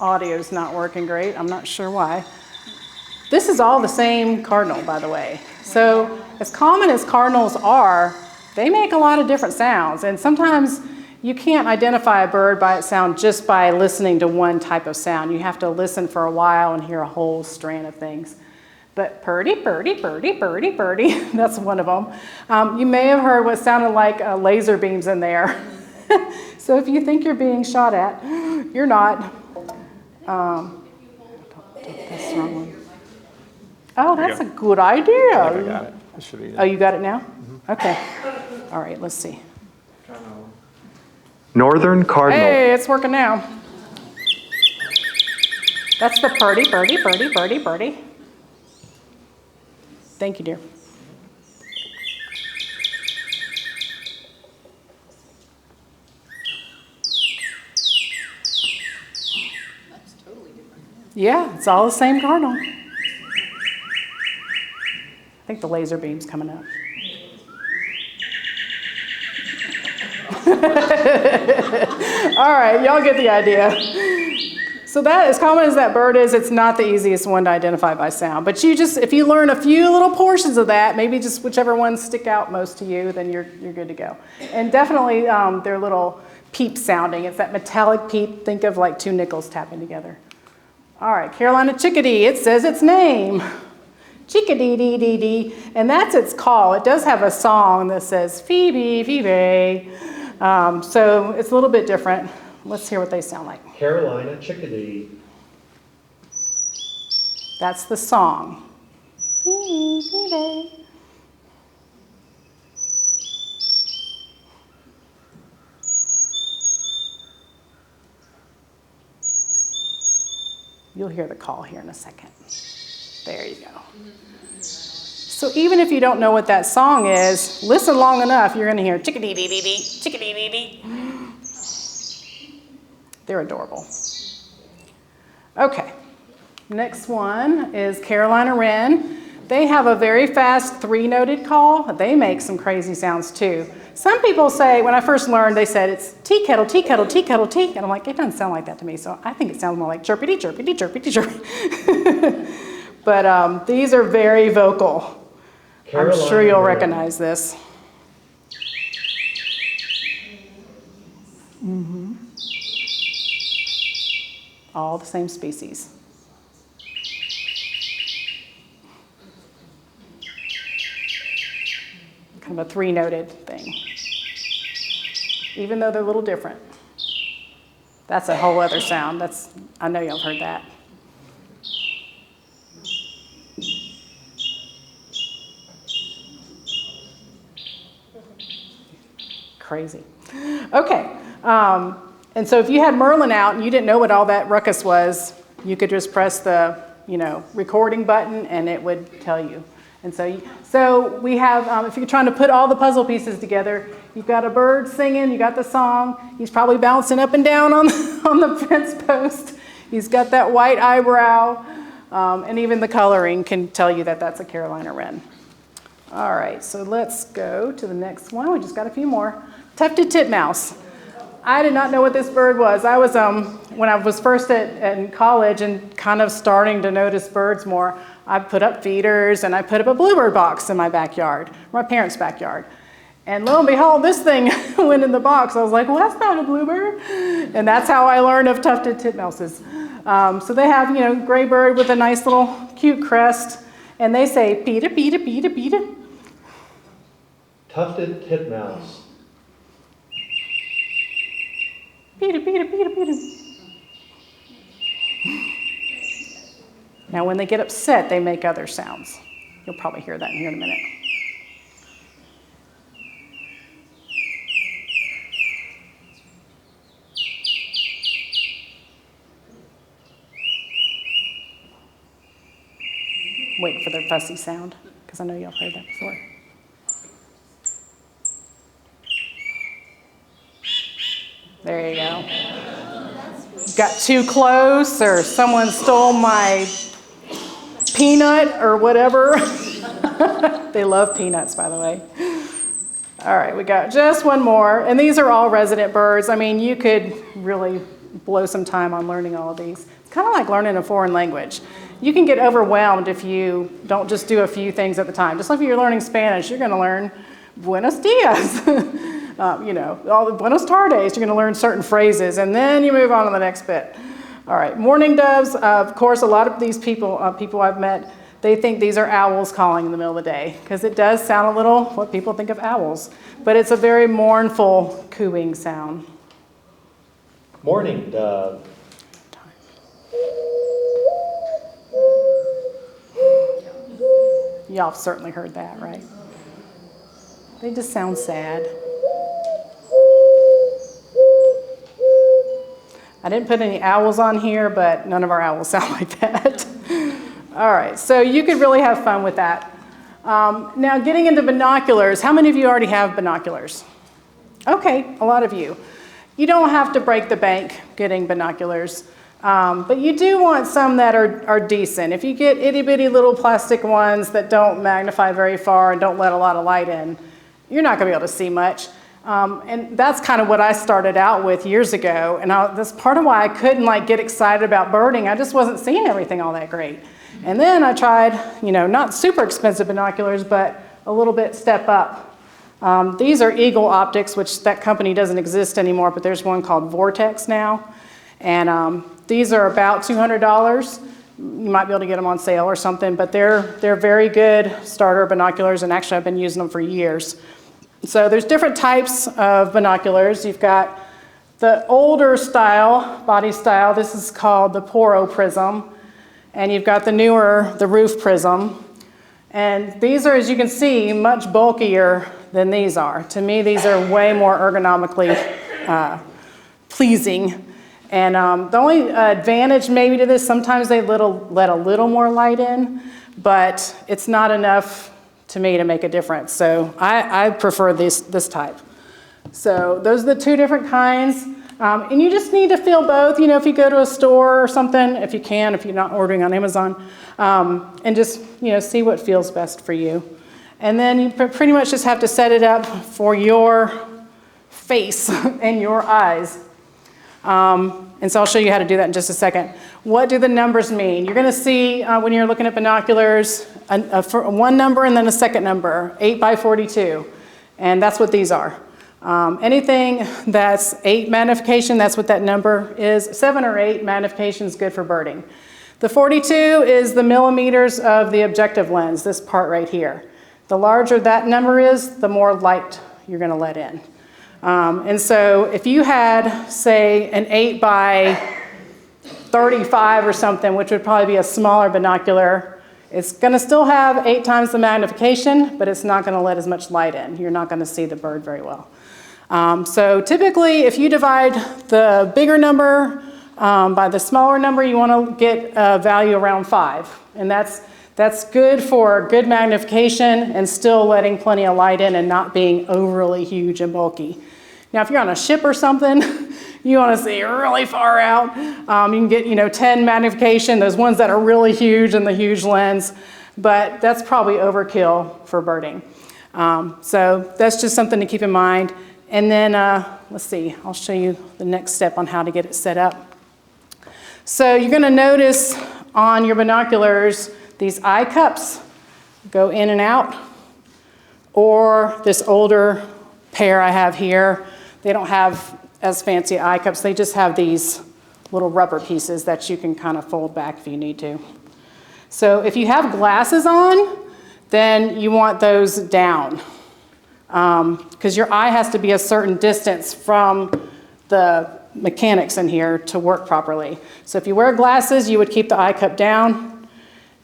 audio's not working great. I'm not sure why. This is all the same cardinal, by the way. So as common as cardinals are, they make a lot of different sounds. And sometimes you can't identify a bird by its sound just by listening to one type of sound. You have to listen for a while and hear a whole strand of things. But purdy, purdy, purdy, purdy, purdy, that's one of them. You may have heard what sounded like laser beams in there. So if you think you're being shot at, you're not. That's the wrong one. Oh, that's a good idea. I think I got it. It should be. Oh, you got it now? Mm-hmm. Okay. All right, let's see. Northern Cardinal. Hey, it's working now. That's the purdy, purdy, purdy, purdy, purdy. Thank you, dear. That's totally different. Yeah, it's all the same cardinal. I think the laser beam's coming up. All right, y'all get the idea. So that, as common as that bird is, it's not the easiest one to identify by sound. But you just, if you learn a few little portions of that, maybe just whichever ones stick out most to you, then you're good to go. And definitely their little peep sounding. It's that metallic peep. Think of like two nickels tapping together. All right, Carolina chickadee. It says its name. Chickadee-dee-dee-dee. And that's its call. It does have a song that says Phoebe, Phoebe. So it's a little bit different. Let's hear what they sound like. Carolina chickadee. That's the song. Phoebe. You'll hear the call here in a second. There you go. So even if you don't know what that song is, listen long enough, you're going to hear chickadee-dee-dee-dee, chickadee-dee-dee. They're adorable. Okay, next one is Carolina wren. They have a very fast three-noted call. They make some crazy sounds too. Some people say, when I first learned, they said it's tea kettle, tea kettle, tea kettle, tea. And I'm like, it doesn't sound like that to me. So I think it sounds more like chirpity, chirpity, chirpity, chirpity. But these are very vocal. Carolina I'm sure you'll wren. recognize this. Mm-hmm. All the same species. Kind of a three-noted thing. Even though they're a little different. That's a whole other sound. I know y'all have heard that. Crazy. Okay. And so if you had Merlin out and you didn't know what all that ruckus was, you could just press the, recording button and it would tell you. And so we have, if you're trying to put all the puzzle pieces together, you've got a bird singing, you got the song, he's probably bouncing up and down on the fence post. He's got that white eyebrow, and even the coloring can tell you that that's a Carolina wren. All right, so let's go to the next one. We just got a few more. Tufted titmouse. I did not know what this bird was. I was when I was first in college and kind of starting to notice birds more, I put up feeders and I put up a bluebird box in my backyard, my parents' backyard. And lo and behold, this thing went in the box. I was like, well, that's not a bluebird. And that's how I learned of tufted titmouses. So they have, gray bird with a nice little cute crest. And they say, Peter, Peter, Peter, Peter. Tufted titmouse. Peter, Peter, Peter, Peter. Now, when they get upset, they make other sounds. You'll probably hear that in here in a minute. Wait for their fussy sound, because I know y'all heard that before. There you go. Got too close, or someone stole my peanut or whatever. They love peanuts, by the way. All right, we got just one more. And these are all resident birds. I mean, you could really blow some time on learning all of these. It's kind of like learning a foreign language. You can get overwhelmed if you don't just do a few things at the time. Just like if you're learning Spanish, you're going to learn buenos dias. All the buenos tardes, you're going to learn certain phrases, and then you move on to the next bit. All right, mourning doves, of course, a lot of these people I've met, they think these are owls calling in the middle of the day, because it does sound a little what people think of owls, but it's a very mournful cooing sound. Mourning dove. Y'all have certainly heard that, right? They just sound sad. I didn't put any owls on here, but none of our owls sound like that. All right, so you could really have fun with that. Now, getting into binoculars, how many of you already have binoculars? Okay, a lot of you. You don't have to break the bank getting binoculars, but you do want some that are decent. If you get itty-bitty little plastic ones that don't magnify very far and don't let a lot of light in, you're not going to be able to see much. And that's kind of what I started out with years ago. And that's part of why I couldn't get excited about birding. I just wasn't seeing everything all that great. And then I tried, not super expensive binoculars, but a little bit step up. These are Eagle Optics, which that company doesn't exist anymore, but there's one called Vortex now. And these are about $200. You might be able to get them on sale or something, but they're very good starter binoculars, and actually I've been using them for years. So there's different types of binoculars. You've got the older style, body style. This is called the Poro Prism. And you've got the newer, the Roof Prism. And these are, as you can see, much bulkier than these are. To me, these are way more ergonomically pleasing. And the only advantage maybe to this, sometimes they let a little more light in, but it's not enough to me to make a difference. So I prefer this type. So those are the two different kinds. And you just need to feel both, if you go to a store or something, if you can, if you're not ordering on Amazon, and just, see what feels best for you. And then you pretty much just have to set it up for your face and your eyes. And so I'll show you how to do that in just a second. What do the numbers mean? You're going to see when you're looking at binoculars, one number and then a second number, 8 by 42. And that's what these are. Anything that's 8 magnification, that's what that number is. 7 or 8 magnification is good for birding. The 42 is the millimeters of the objective lens, this part right here. The larger that number is, the more light you're going to let in. And so if you had, say, an 8 by 35 or something, which would probably be a smaller binocular, it's going to still have 8 times the magnification, but it's not going to let as much light in. You're not going to see the bird very well. So typically, if you divide the bigger number by the smaller number, you want to get a value around 5. And that's good for good magnification and still letting plenty of light in and not being overly huge and bulky. Now, if you're on a ship or something, you want to see really far out. You can get, 10 magnification, those ones that are really huge and the huge lens, but that's probably overkill for birding. So that's just something to keep in mind. And then, let's see, I'll show you the next step on how to get it set up. So you're going to notice on your binoculars these eye cups go in and out, or this older pair I have here, they don't have as fancy eye cups, they just have these little rubber pieces that you can kind of fold back if you need to. So if you have glasses on, then you want those down, because your eye has to be a certain distance from the mechanics in here to work properly. So if you wear glasses, you would keep the eye cup down.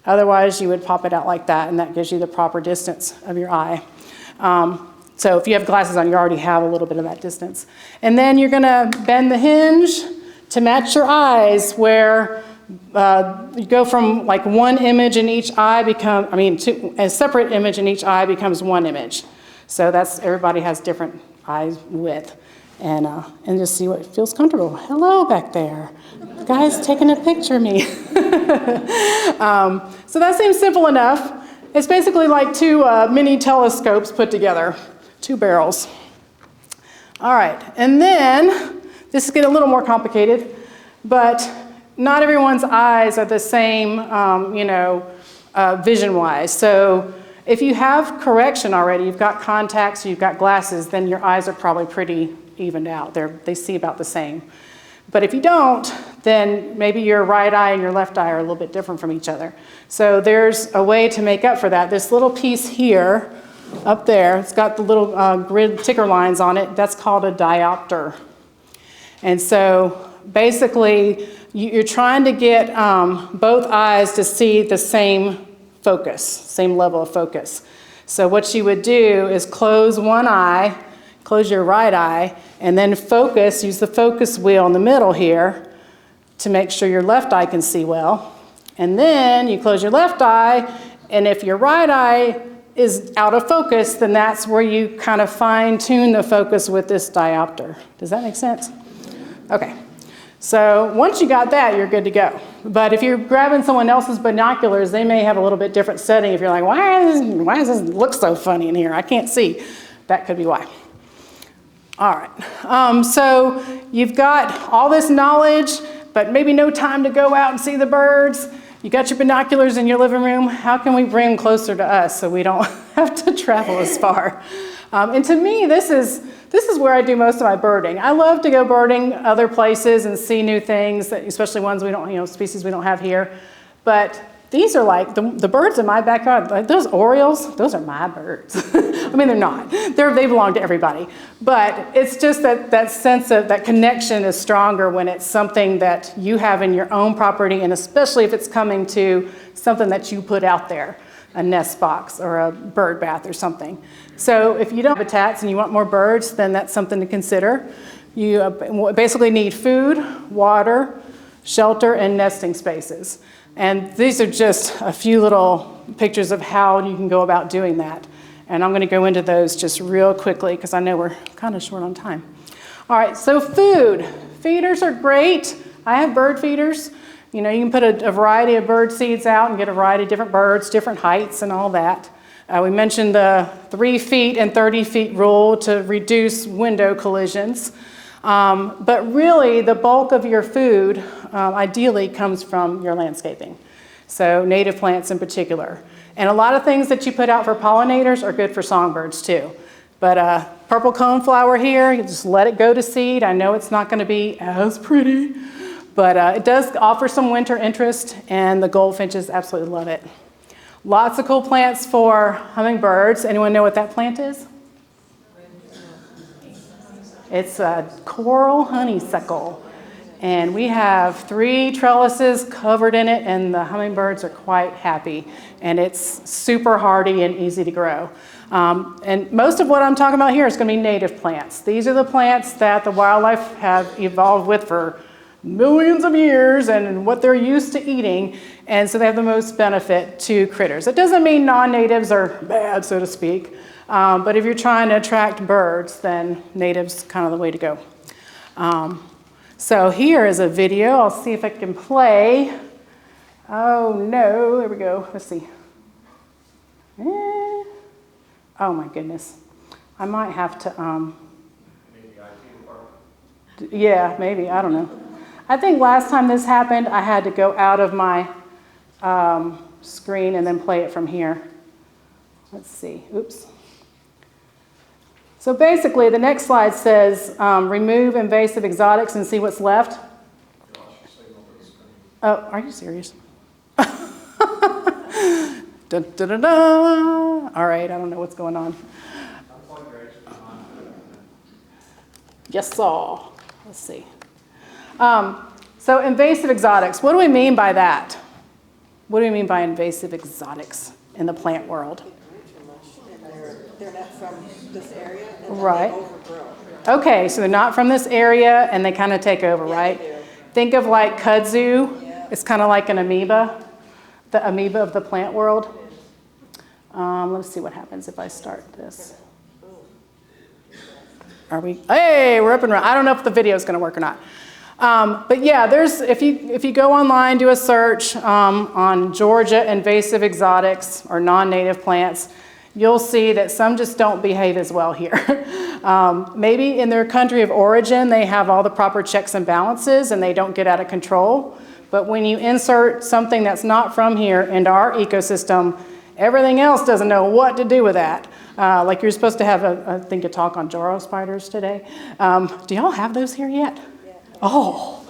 Otherwise, you would pop it out like that, and that gives you the proper distance of your eye. So if you have glasses on, you already have a little bit of that distance. And then you're going to bend the hinge to match your eyes, where you go from like one image in each eye a separate image in each eye becomes one image. So everybody has different eye width. And just see what feels comfortable. Hello back there. The guy's taking a picture of me. So that seems simple enough. It's basically like two mini telescopes put together, two barrels. All right, and then this is getting a little more complicated, but not everyone's eyes are the same, vision-wise. So if you have correction already, you've got contacts, you've got glasses, then your eyes are probably pretty evened out. They see about the same. But if you don't, then maybe your right eye and your left eye are a little bit different from each other. So there's a way to make up for that. This little piece here, up there, it's got the little grid ticker lines on it. That's called a diopter. And so basically, you're trying to get both eyes to see the same focus, same level of focus. So what you would do is close one eye, close your right eye, and then use the focus wheel in the middle here to make sure your left eye can see well. And then you close your left eye, and if your right eye is out of focus, then that's where you kind of fine-tune the focus with this diopter. Does that make sense? Okay. So once you got that, you're good to go. But if you're grabbing someone else's binoculars, they may have a little bit different setting. If you're like, why does this look so funny in here? I can't see. That could be why. All right. So you've got all this knowledge, but maybe no time to go out and see the birds. You got your binoculars in your living room. How can we bring them closer to us so we don't have to travel as far? And to me, this is where I do most of my birding. I love to go birding other places and see new things, especially ones we don't, species we don't have here. But these are like the birds in my backyard. Like those orioles, those are my birds. I mean, they're not. They belong to everybody. But it's just that sense of that connection is stronger when it's something that you have in your own property, and especially if it's coming to something that you put out there, a nest box or a bird bath or something. So if you don't have habitats and you want more birds, then that's something to consider. You basically need food, water, shelter, and nesting spaces. And these are just a few little pictures of how you can go about doing that. And I'm going to go into those just real quickly because I know we're kind of short on time. All right, so food. Feeders are great. I have bird feeders. You can put a variety of bird seeds out and get a variety of different birds, different heights and all that. We mentioned the 3 feet and 30 feet rule to reduce window collisions. But really, the bulk of your food ideally comes from your landscaping. So native plants in particular. And a lot of things that you put out for pollinators are good for songbirds too. But purple coneflower here, you just let it go to seed. I know it's not going to be as pretty, but it does offer some winter interest, and the goldfinches absolutely love it. Lots of cool plants for hummingbirds. Anyone know what that plant is? It's a coral honeysuckle. And we have 3 trellises covered in it, and the hummingbirds are quite happy. And it's super hardy and easy to grow. And most of what I'm talking about here is going to be native plants. These are the plants that the wildlife have evolved with for millions of years and what they're used to eating. And so they have the most benefit to critters. It doesn't mean non-natives are bad, so to speak. But if you're trying to attract birds, then natives kind of the way to go. So here is a video. I'll see if I can play. Oh no, there we go. Let's see. Oh my goodness. I might have to, yeah, maybe, I don't know. I think last time this happened, I had to go out of my screen and then play it from here. Let's see, oops. So basically, the next slide says, remove invasive exotics and see what's left. Oh, are you serious? Dun, dun, dun, dun. All right, I don't know what's going on. Yes, sir. Let's see. So invasive exotics, what do we mean by that? What do we mean by invasive exotics in the plant world? They're not from this area, and then Right. they overgrow. Okay, so they're not from this area and they kind of take over, Yeah, right? they do. Think of like kudzu. Yeah. It's kind of like an amoeba, the amoeba of the plant world. Let's see what happens if I start this. Are we? Hey, we're up and running. I don't know if the video is going to work or not. But yeah, there's if you go online, do a search on Georgia invasive exotics or non-native plants, you'll see that some just don't behave as well here. Maybe in their country of origin, they have all the proper checks and balances and they don't get out of control. But when you insert something that's not from here into our ecosystem, everything else doesn't know what to do with that. Like you're supposed to have, I think, a talk on Joro spiders today. Do y'all have those here yet? Oh,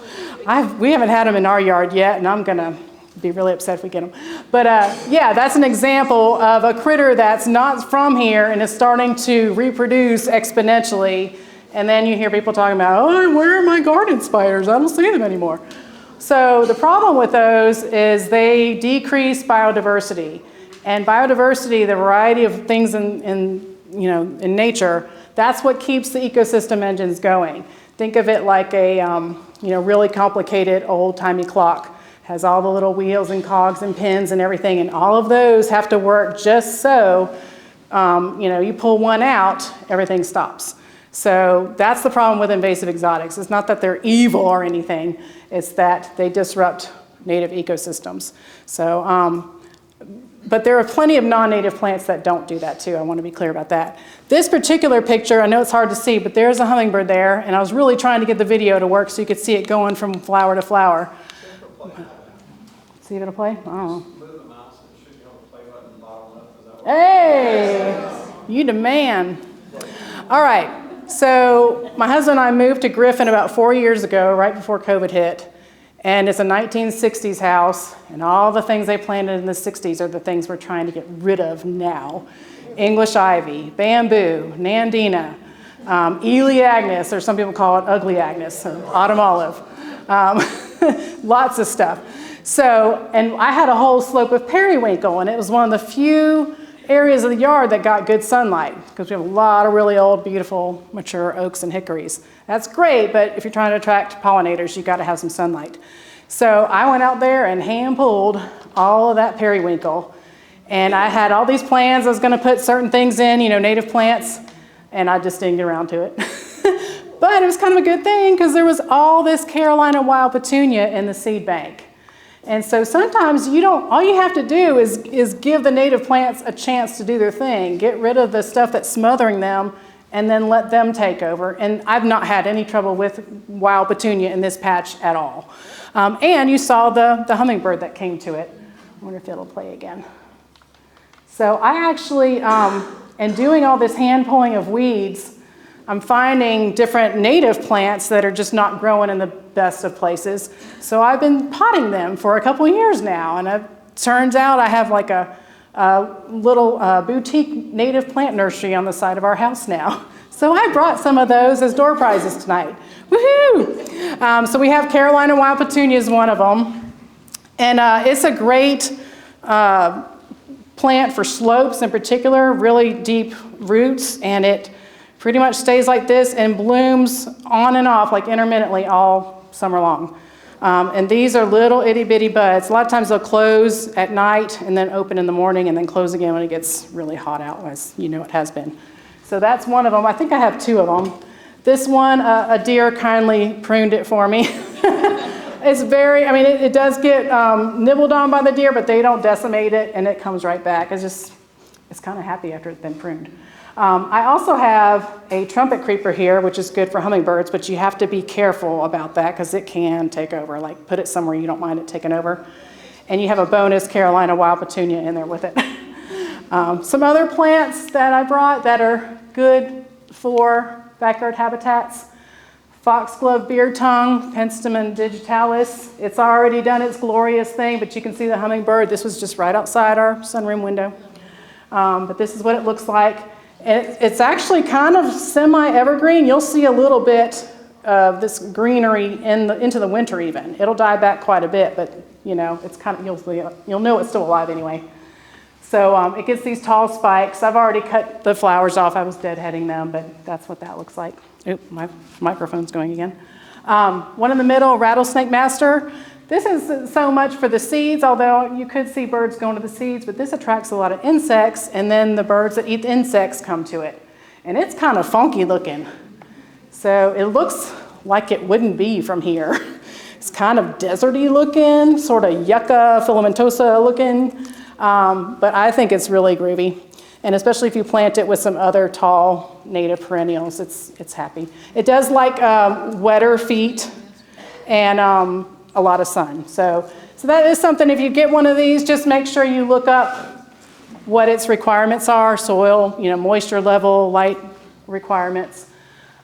we haven't had them in our yard yet, and I'm going to be really upset if we get them. But yeah, that's an example of a critter that's not from here and is starting to reproduce exponentially. And then you hear people talking about, oh, where are my garden spiders? I don't see them anymore. So the problem with those is they decrease biodiversity. And biodiversity, the variety of things in nature, that's what keeps the ecosystem engines going. Think of it like a really complicated old-timey clock. Has all the little wheels and cogs and pins and everything, and all of those have to work just so you pull one out, everything stops. So that's the problem with invasive exotics. It's not that they're evil or anything, it's that they disrupt native ecosystems. So, but there are plenty of non-native plants that don't do that too. I want to be clear about that. This particular picture, I know it's hard to see, but there's a hummingbird there, and I was really trying to get the video to work so you could see it going from flower to flower. See if it'll play? Oh. Hey, you demand. All right, so my husband and I moved to Griffin about 4 years ago, right before COVID hit. And it's a 1960s house, and all the things they planted in the 60s are the things we're trying to get rid of now. English ivy, bamboo, nandina, Eleagnus, or some people call it ugly Agnes, or autumn olive. Lots of stuff. So, and I had a whole slope of periwinkle, and it was one of the few areas of the yard that got good sunlight, because we have a lot of really old, beautiful, mature oaks and hickories. That's great, but if you're trying to attract pollinators, you've got to have some sunlight. So I went out there and hand-pulled all of that periwinkle, and I had all these plans. I was going to put certain things in, native plants, and I just didn't get around to it. But it was kind of a good thing, because there was all this Carolina wild petunia in the seed bank. And so sometimes all you have to do is give the native plants a chance to do their thing, get rid of the stuff that's smothering them, and then let them take over. And I've not had any trouble with wild petunia in this patch at all. And you saw the hummingbird that came to it. I wonder if it'll play again. So I actually, in doing all this hand pulling of weeds, I'm finding different native plants that are just not growing in the best of places. So I've been potting them for a couple of years now. And it turns out I have like a little boutique native plant nursery on the side of our house now. So I brought some of those as door prizes tonight. Woohoo! So we have Carolina wild petunia is one of them. And it's a great plant for slopes in particular, really deep roots, and it pretty much stays like this and blooms on and off, like intermittently all summer long. And these are little itty bitty buds. A lot of times they'll close at night and then open in the morning and then close again when it gets really hot out, as you know it has been. So that's one of them. I think I have two of them. This one, a deer kindly pruned it for me. It's it does get nibbled on by the deer, but they don't decimate it and it comes right back. It's just it's kind of happy after it's been pruned. I also have a trumpet creeper here, which is good for hummingbirds, but you have to be careful about that because it can take over. Like put it somewhere you don't mind it taking over. And you have a bonus Carolina wild petunia in there with it. Some other plants that I brought that are good for backyard habitats. Foxglove beard tongue, Penstemon digitalis. It's already done its glorious thing, but you can see the hummingbird. This was just right outside our sunroom window. But this is what it looks like. It's actually kind of semi-evergreen. You'll see a little bit of this greenery into the winter even. It'll die back quite a bit, but you know, it's kind of, you'll know it's still alive anyway. So it gets these tall spikes. I've already cut the flowers off. I was deadheading them, but that's what that looks like. Oop, my microphone's going again. One in the middle, rattlesnake master. This isn't so much for the seeds, although you could see birds going to the seeds, but this attracts a lot of insects, and then the birds that eat the insects come to it. And it's kind of funky looking. So it looks like it wouldn't be from here. It's kind of deserty looking, sort of yucca filamentosa looking, but I think it's really groovy. And especially if you plant it with some other tall native perennials, it's happy. It does like wetter feet and a lot of sun. So that is something, if you get one of these, just make sure you look up what its requirements are, soil, moisture level, light requirements.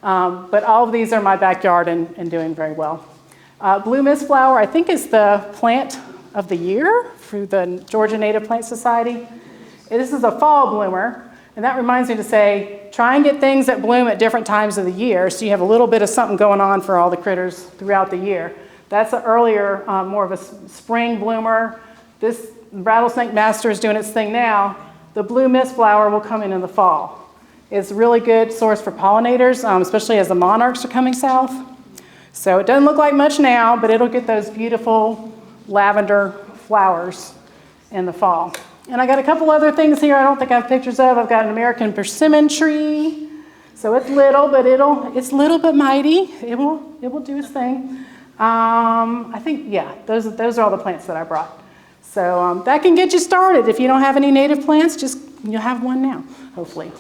But all of these are my backyard and doing very well. Blue mist flower, I think, is the plant of the year through the Georgia Native Plant Society. This is a fall bloomer, and that reminds me to say, try and get things that bloom at different times of the year so you have a little bit of something going on for all the critters throughout the year. That's an earlier, more of a spring bloomer. This rattlesnake master is doing its thing now. The blue mist flower will come in the fall. It's a really good source for pollinators, especially as the monarchs are coming south. So it doesn't look like much now, but it'll get those beautiful lavender flowers in the fall. And I got a couple other things here I don't think I have pictures of. I've got an American persimmon tree. So it's little, but it's little but mighty. It will do its thing. I think, yeah, those are all the plants that I brought. So that can get you started. If you don't have any native plants, you'll have one now, hopefully.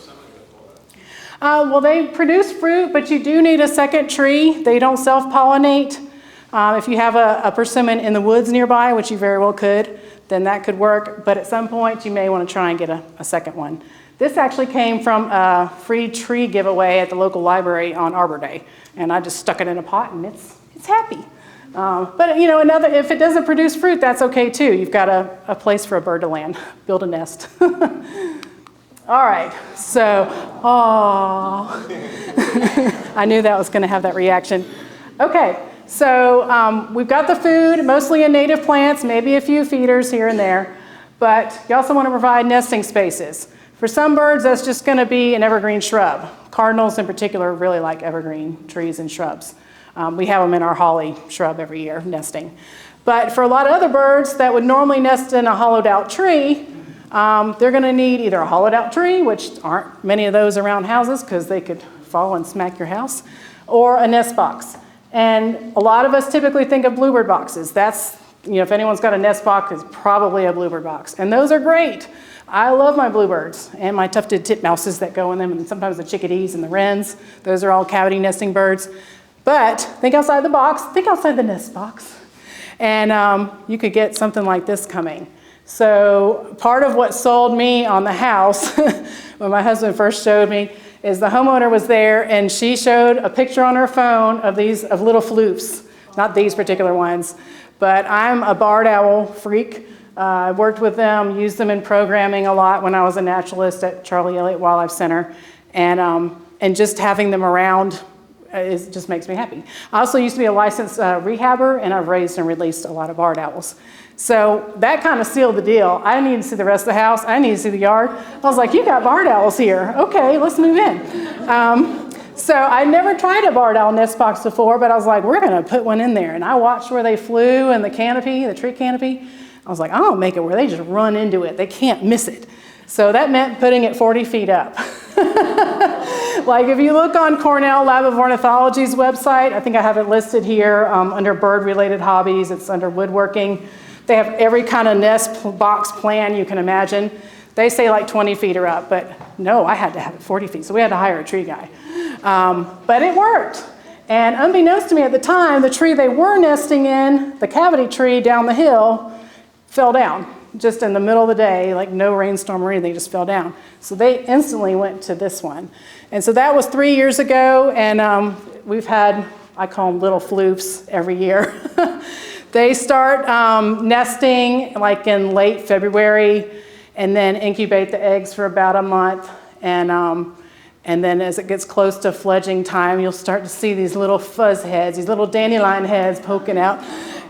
Well, they produce fruit, but you do need a second tree. They don't self-pollinate. If you have a persimmon in the woods nearby, which you very well could, then that could work. But at some point, you may want to try and get a second one. This actually came from a free tree giveaway at the local library on Arbor Day. And I just stuck it in a pot, and it's happy. But if it doesn't produce fruit, that's okay too. You've got a place for a bird to land, build a nest. All right, so, I knew that was gonna have that reaction. Okay, so we've got the food, mostly in native plants, maybe a few feeders here and there, but you also wanna provide nesting spaces. For some birds, that's just gonna be an evergreen shrub. Cardinals in particular really like evergreen trees and shrubs. We have them in our holly shrub every year, nesting. But for a lot of other birds that would normally nest in a hollowed out tree, they're gonna need either a hollowed out tree, which aren't many of those around houses because they could fall and smack your house, or a nest box. And a lot of us typically think of bluebird boxes. That's, if anyone's got a nest box, it's probably a bluebird box. And those are great. I love my bluebirds and my tufted titmouses that go in them, and sometimes the chickadees and the wrens. Those are all cavity nesting birds. But think outside the box, think outside the nest box. And you could get something like this coming. So part of what sold me on the house when my husband first showed me is the homeowner was there and she showed a picture on her phone of little floops, not these particular ones, but I'm a barred owl freak. I worked with them, used them in programming a lot when I was a naturalist at Charlie Elliott Wildlife Center, and just having them around just makes me happy. I also used to be a licensed rehabber, and I've raised and released a lot of barred owls. So that kind of sealed the deal. I didn't need to see the rest of the house. I didn't need to see the yard. I was like, you got barred owls here. Okay, let's move in. So I never tried a barred owl nest box before, but I was like, we're going to put one in there. And I watched where they flew in the canopy, the tree canopy. I was like, I'll make it where they just run into it. They can't miss it. So that meant putting it 40 feet up. Like if you look on Cornell Lab of Ornithology's website, I think I have it listed here under bird-related hobbies. It's under woodworking. They have every kind of nest box plan you can imagine. They say like 20 feet are up, but no, I had to have it 40 feet, so we had to hire a tree guy. But it worked. And unbeknownst to me at the time, the tree they were nesting in, the cavity tree down the hill, fell down just in the middle of the day, like no rainstorm or anything, just fell down. So they instantly went to this one. And so that was 3 years ago, and we've had, I call them little floops every year. They start nesting like in late February, and then incubate the eggs for about a month. And then as it gets close to fledging time, you'll start to see these little fuzz heads, these little dandelion heads poking out.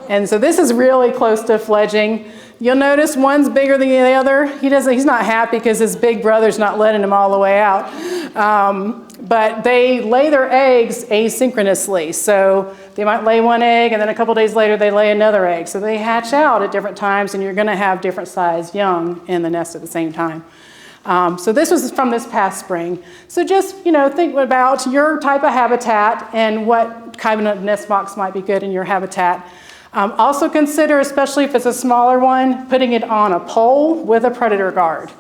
And so this is really close to fledging. You'll notice one's bigger than the other. He's not happy because his big brother's not letting him all the way out. But they lay their eggs asynchronously. So they might lay one egg, and then a couple days later they lay another egg. So they hatch out at different times, and you're going to have different size young in the nest at the same time. So this was from this past spring. So just, think about your type of habitat and what kind of nest box might be good in your habitat. Also consider, especially if it's a smaller one, putting it on a pole with a predator guard.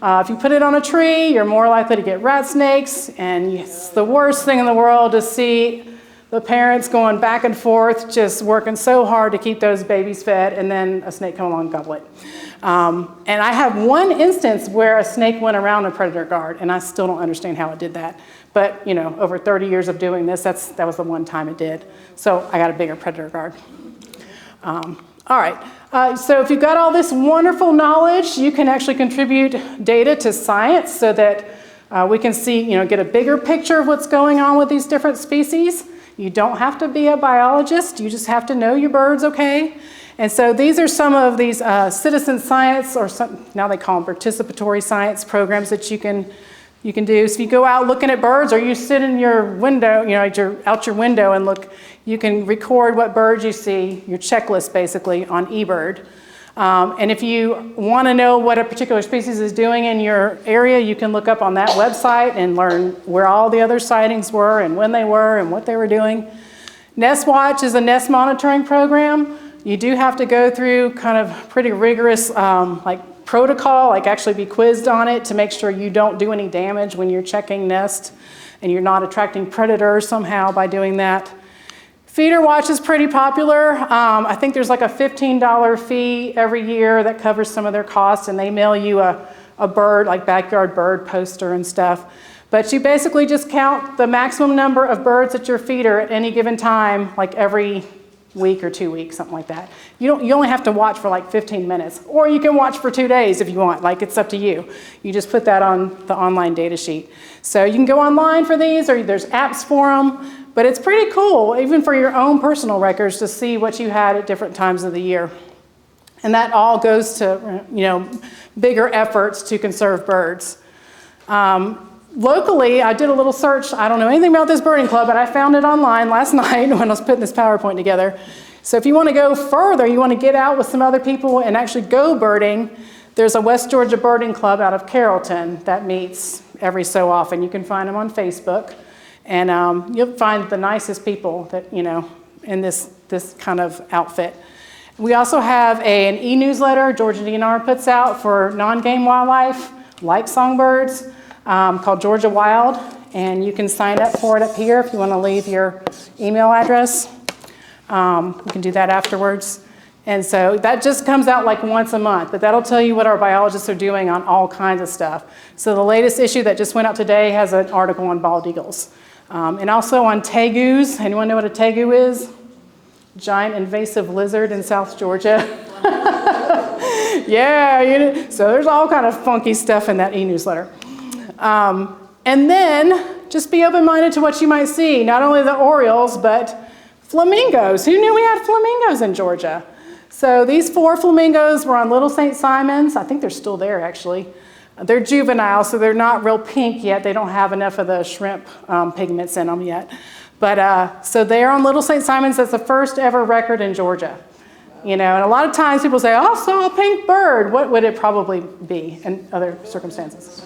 If you put it on a tree, you're more likely to get rat snakes, and it's the worst thing in the world to see the parents going back and forth, just working so hard to keep those babies fed, and then a snake come along and gobble it. And I have one instance where a snake went around a predator guard, and I still don't understand how it did that. But, over 30 years of doing this, that was the one time it did. So I got a bigger predator guard. All right, so if you've got all this wonderful knowledge, you can actually contribute data to science so that we can see, get a bigger picture of what's going on with these different species. You don't have to be a biologist, you just have to know your birds, okay? And so these are some of these citizen science, or now they call them participatory science programs that you can do. So if you go out looking at birds, or you sit in your window, out your window and look, you can record what birds you see, your checklist basically on eBird. And if you want to know what a particular species is doing in your area, you can look up on that website and learn where all the other sightings were and when they were and what they were doing. Nest Watch is a nest monitoring program. You do have to go through kind of pretty rigorous protocol, actually be quizzed on it to make sure you don't do any damage when you're checking nests and you're not attracting predators somehow by doing that. Feeder Watch is pretty popular. I think there's like a $15 fee every year that covers some of their costs, and they mail you a bird, like backyard bird poster and stuff. But you basically just count the maximum number of birds at your feeder at any given time, like every week or 2 weeks, something like that. You only have to watch for like 15 minutes, or you can watch for 2 days if you want, it's up to you. You just put that on the online data sheet. So you can go online for these, or there's apps for them, but it's pretty cool, even for your own personal records, to see what you had at different times of the year. And that all goes to, bigger efforts to conserve birds. Locally, I did a little search. I don't know anything about this birding club, but I found it online last night when I was putting this PowerPoint together. So if you want to go further, you want to get out with some other people and actually go birding, there's a West Georgia Birding Club out of Carrollton that meets every so often. You can find them on Facebook, and you'll find the nicest people that, in this kind of outfit. We also have an e-newsletter Georgia DNR puts out for non-game wildlife, like songbirds, called Georgia Wild, and you can sign up for it up here if you want to leave your email address. You can do that afterwards. And so that just comes out like once a month, but that'll tell you what our biologists are doing on all kinds of stuff. So the latest issue that just went out today has an article on bald eagles. And also on tegus. Anyone know what a tegu is? Giant invasive lizard in South Georgia. Yeah, so there's all kind of funky stuff in that e-newsletter. And then just be open-minded to what you might see. Not only the orioles, but flamingos. Who knew we had flamingos in Georgia? So these 4 flamingos were on Little St. Simon's. I think they're still there, actually. They're juvenile, so they're not real pink yet. They don't have enough of the shrimp pigments in them yet. But so they're on Little St. Simon's. That's the first ever record in Georgia. And a lot of times people say, oh, I saw a pink bird. What would it probably be in other circumstances?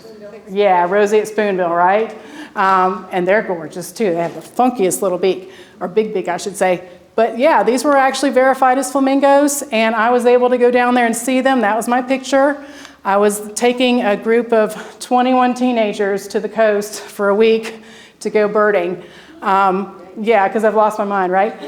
Yeah, roseate spoonbill, right? And they're gorgeous too. They have the funkiest little beak, or big beak, I should say. But yeah, these were actually verified as flamingos, and I was able to go down there and see them. That was my picture. I was taking a group of 21 teenagers to the coast for a week to go birding. Yeah, because I've lost my mind, right?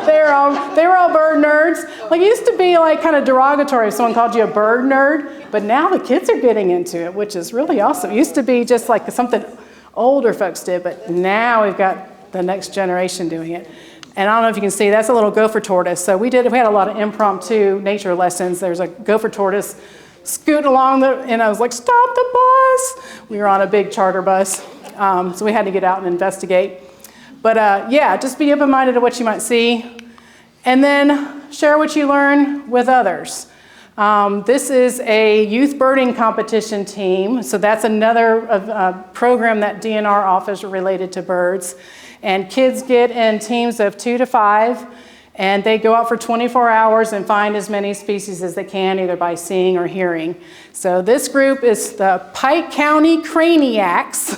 they were all bird nerds. Like, it used to be like kind of derogatory if someone called you a bird nerd, but now the kids are getting into it, which is really awesome. It used to be just like something older folks did, but now we've got the next generation doing it. And I don't know if you can see, that's a little gopher tortoise. So we had a lot of impromptu nature lessons. There's a gopher tortoise scooting along, and I was like, stop the bus. We were on a big charter bus, so we had to get out and investigate. But yeah, just be open-minded to what you might see, and then share what you learn with others. This is a youth birding competition team, so that's another program that DNR offers related to birds. And kids get in teams of 2 to 5, and they go out for 24 hours and find as many species as they can, either by seeing or hearing. So this group is the Pike County Craniacs.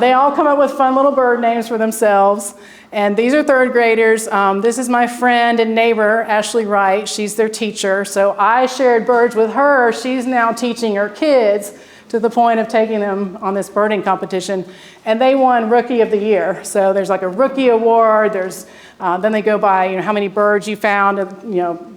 They all come up with fun little bird names for themselves. And these are third graders. This is my friend and neighbor, Ashley Wright. She's their teacher. So I shared birds with her. She's now teaching her kids to the point of taking them on this birding competition. And they won Rookie of the Year. So there's like a rookie award. There's then they go by, how many birds you found,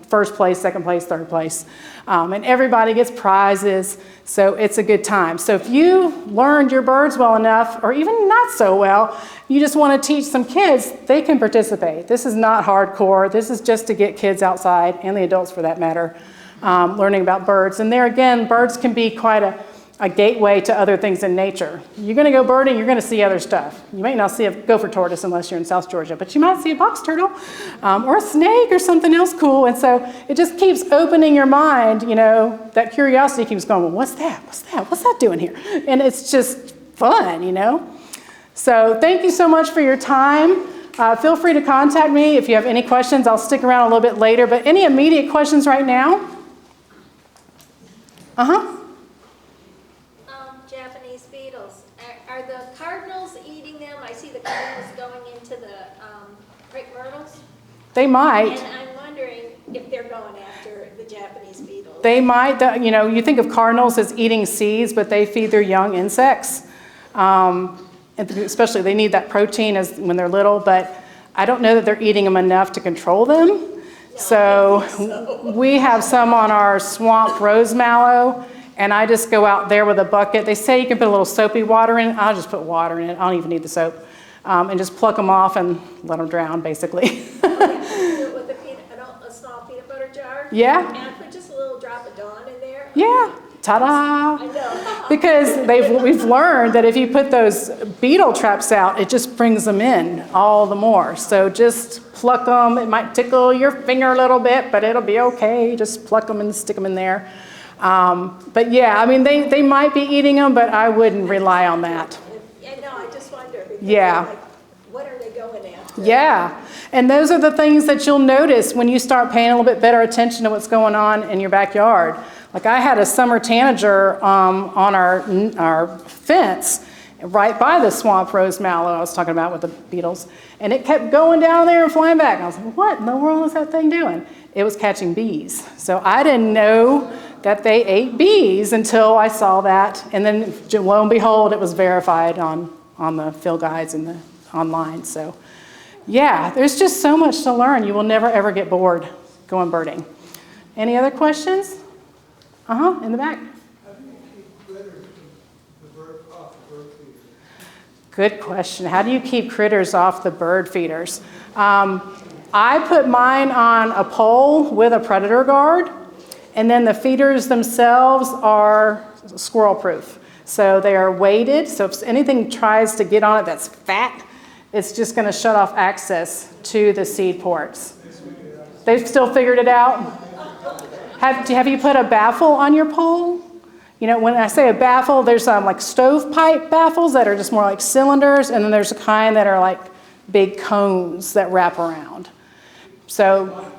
first place, second place, third place. And everybody gets prizes. So it's a good time. So if you learned your birds well enough, or even not so well, you just want to teach some kids, they can participate. This is not hardcore. This is just to get kids outside, and the adults for that matter, learning about birds. And there again, birds can be quite a gateway to other things in nature. You're going to go birding, you're going to see other stuff. You may not see a gopher tortoise unless you're in South Georgia, but you might see a box turtle or a snake or something else cool. And so it just keeps opening your mind, that curiosity keeps going, well, what's that? What's that? What's that doing here? And it's just fun, So thank you so much for your time. Feel free to contact me if you have any questions. I'll stick around a little bit later, but any immediate questions right now? Japanese beetles. Are the cardinals eating them? I see the cardinals going into the crepe myrtles. They might. And I'm wondering if they're going after the Japanese beetles. They might. You think of cardinals as eating seeds, but they feed their young insects. Especially, they need that protein when they're little, but I don't know that they're eating them enough to control them. So we have some on our swamp rose mallow, and I just go out there with a bucket. They say you can put a little soapy water in it. I'll just put water in it. I don't even need the soap. And just pluck them off and let them drown, basically. With a small peanut butter jar. Yeah. And I put just a little drop of Dawn in there. Yeah. Ta-da! I know. Because we've learned that if you put those beetle traps out, it just brings them in all the more. So just pluck them. It might tickle your finger a little bit, but it'll be okay. Just pluck them and stick them in there. But yeah, they might be eating them, but I wouldn't rely on that. Yeah, no, I just wonder. Because Yeah. What are they going after? Yeah, and those are the things that you'll notice when you start paying a little bit better attention to what's going on in your backyard. Like I had a summer tanager on our fence right by the swamp rose mallow I was talking about with the beetles, and it kept going down there and flying back. I was like, what in the world is that thing doing? It was catching bees. So I didn't know that they ate bees until I saw that, and then lo and behold, it was verified on the field guides and the online. So yeah, there's just so much to learn. You will never ever get bored going birding. Any other questions? In the back. How do you keep critters off the bird feeders? Good question. How do you keep critters off the bird feeders? I put mine on a pole with a predator guard, and then the feeders themselves are squirrel proof. So they are weighted, so if anything tries to get on it that's fat, it's just going to shut off access to the seed ports. They've still figured it out? Have you put a baffle on your pole? When I say a baffle, there's like stovepipe baffles that are just more like cylinders, and then there's a kind that are like big cones that wrap around. So,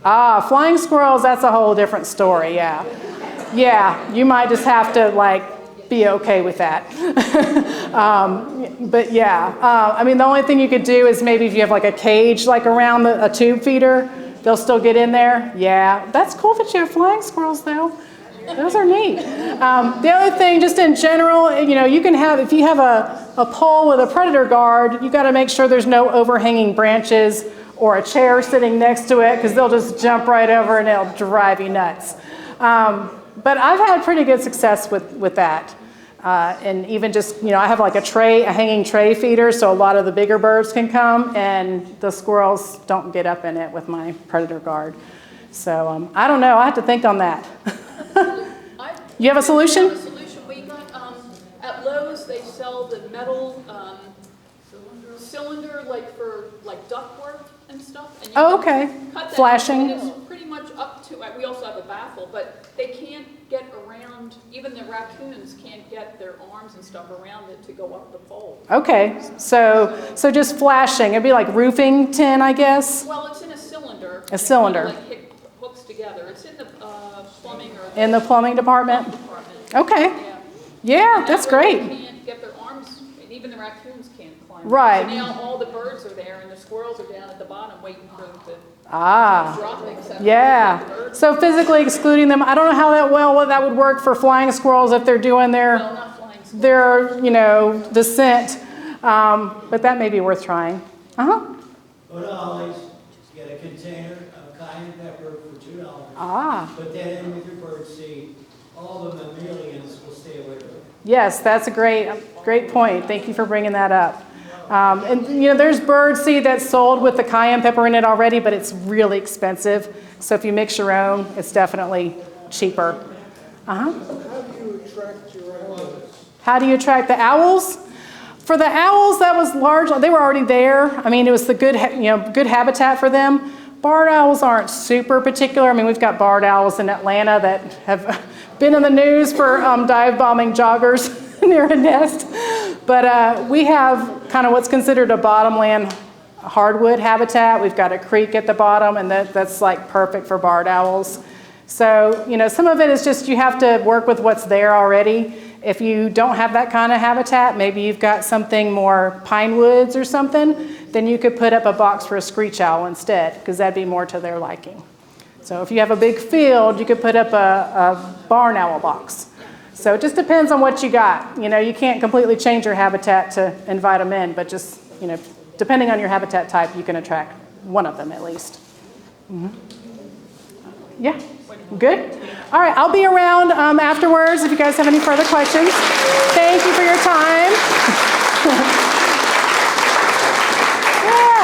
flying squirrels, that's a whole different story, yeah. Yeah, you might just have to be okay with that. But yeah, the only thing you could do is maybe if you have like a cage around a tube feeder, They'll still get in there? Yeah, that's cool that you have flying squirrels though. Those are neat. The other thing, just in general, you can have, if you have a pole with a predator guard, you got to make sure there's no overhanging branches or a chair sitting next to it, because they'll just jump right over and it'll drive you nuts. But I've had pretty good success with that. And even just, I have like a hanging tray feeder, so a lot of the bigger birds can come, and the squirrels don't get up in it with my predator guard. So I don't know. I have to think on that. You have a solution? I have a solution. We got, at Lowe's, they sell the metal cylinder, for ductwork and stuff. And you Oh, can okay. cut that Flashing. And it's pretty much up to, we also have a baffle, but they can't get around, even the raccoons can't get their arms and stuff around it to go up the pole. Okay, so just flashing. It'd be like roofing tin, I guess. Well, it's in a cylinder. A cylinder. And it hooks together. It's in the plumbing or In the plumbing department? department. Okay. Yeah. Yeah, And that's that way great. They can't get their arms, and even the raccoons can't climb. Right. So now all the birds are there, and the squirrels are down at the bottom waiting for them to drop, except Yeah. the birds. So physically excluding them, I don't know how that would work for flying squirrels if they're doing Well, not flying squirrels. their descent. But that may be worth trying. Go to Ollie's, get a container of cayenne pepper for $2. Ah. Put that in with your bird seed. All the mammalians will stay away from it. Yes, that's a great point. Thank you for bringing that up. And there's bird seed that's sold with the cayenne pepper in it already, but it's really expensive. So if you mix your own, it's definitely cheaper. How do you attract your owls? How do you attract the owls? For the owls, that was largely, they were already there. I mean, it was the good habitat for them. Barred owls aren't super particular. I mean, we've got barred owls in Atlanta that have been in the news for dive bombing joggers near a nest. But we have kind of what's considered a bottomland hardwood habitat. We've got a creek at the bottom, and that's like perfect for barred owls. So, some of it is just you have to work with what's there already. If you don't have that kind of habitat, maybe you've got something more pine woods or something, then you could put up a box for a screech owl instead, because that'd be more to their liking. So if you have a big field, you could put up a barn owl box. So it just depends on what you got. You can't completely change your habitat to invite them in, but just, depending on your habitat type, you can attract one of them at least. Mm-hmm. Yeah, good? All right, I'll be around afterwards if you guys have any further questions. Thank you for your time. Yeah.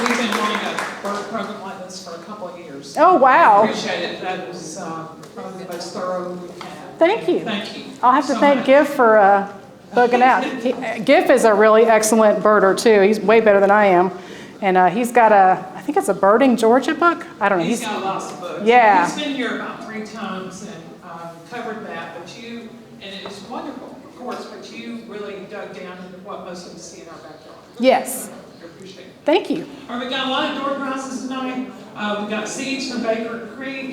We've been running a bird program like this for a couple of years. Oh, wow. I appreciate it. That was probably the most thorough we've had. Thank you. Thank you. I'll have to so thank much. Giff for bugging out. Giff is a really excellent birder, too. He's way better than I am. And he's got I think it's a Birding Georgia book. I don't know. He's got lots of books. Yeah. He's been here about 3 times and covered that, and it is wonderful, of course, but you really dug down into what most of us see in our backyard. Yes. I appreciate it. Thank you. All right, we've got a lot of door prizes tonight. We've got seeds from Baker Creek.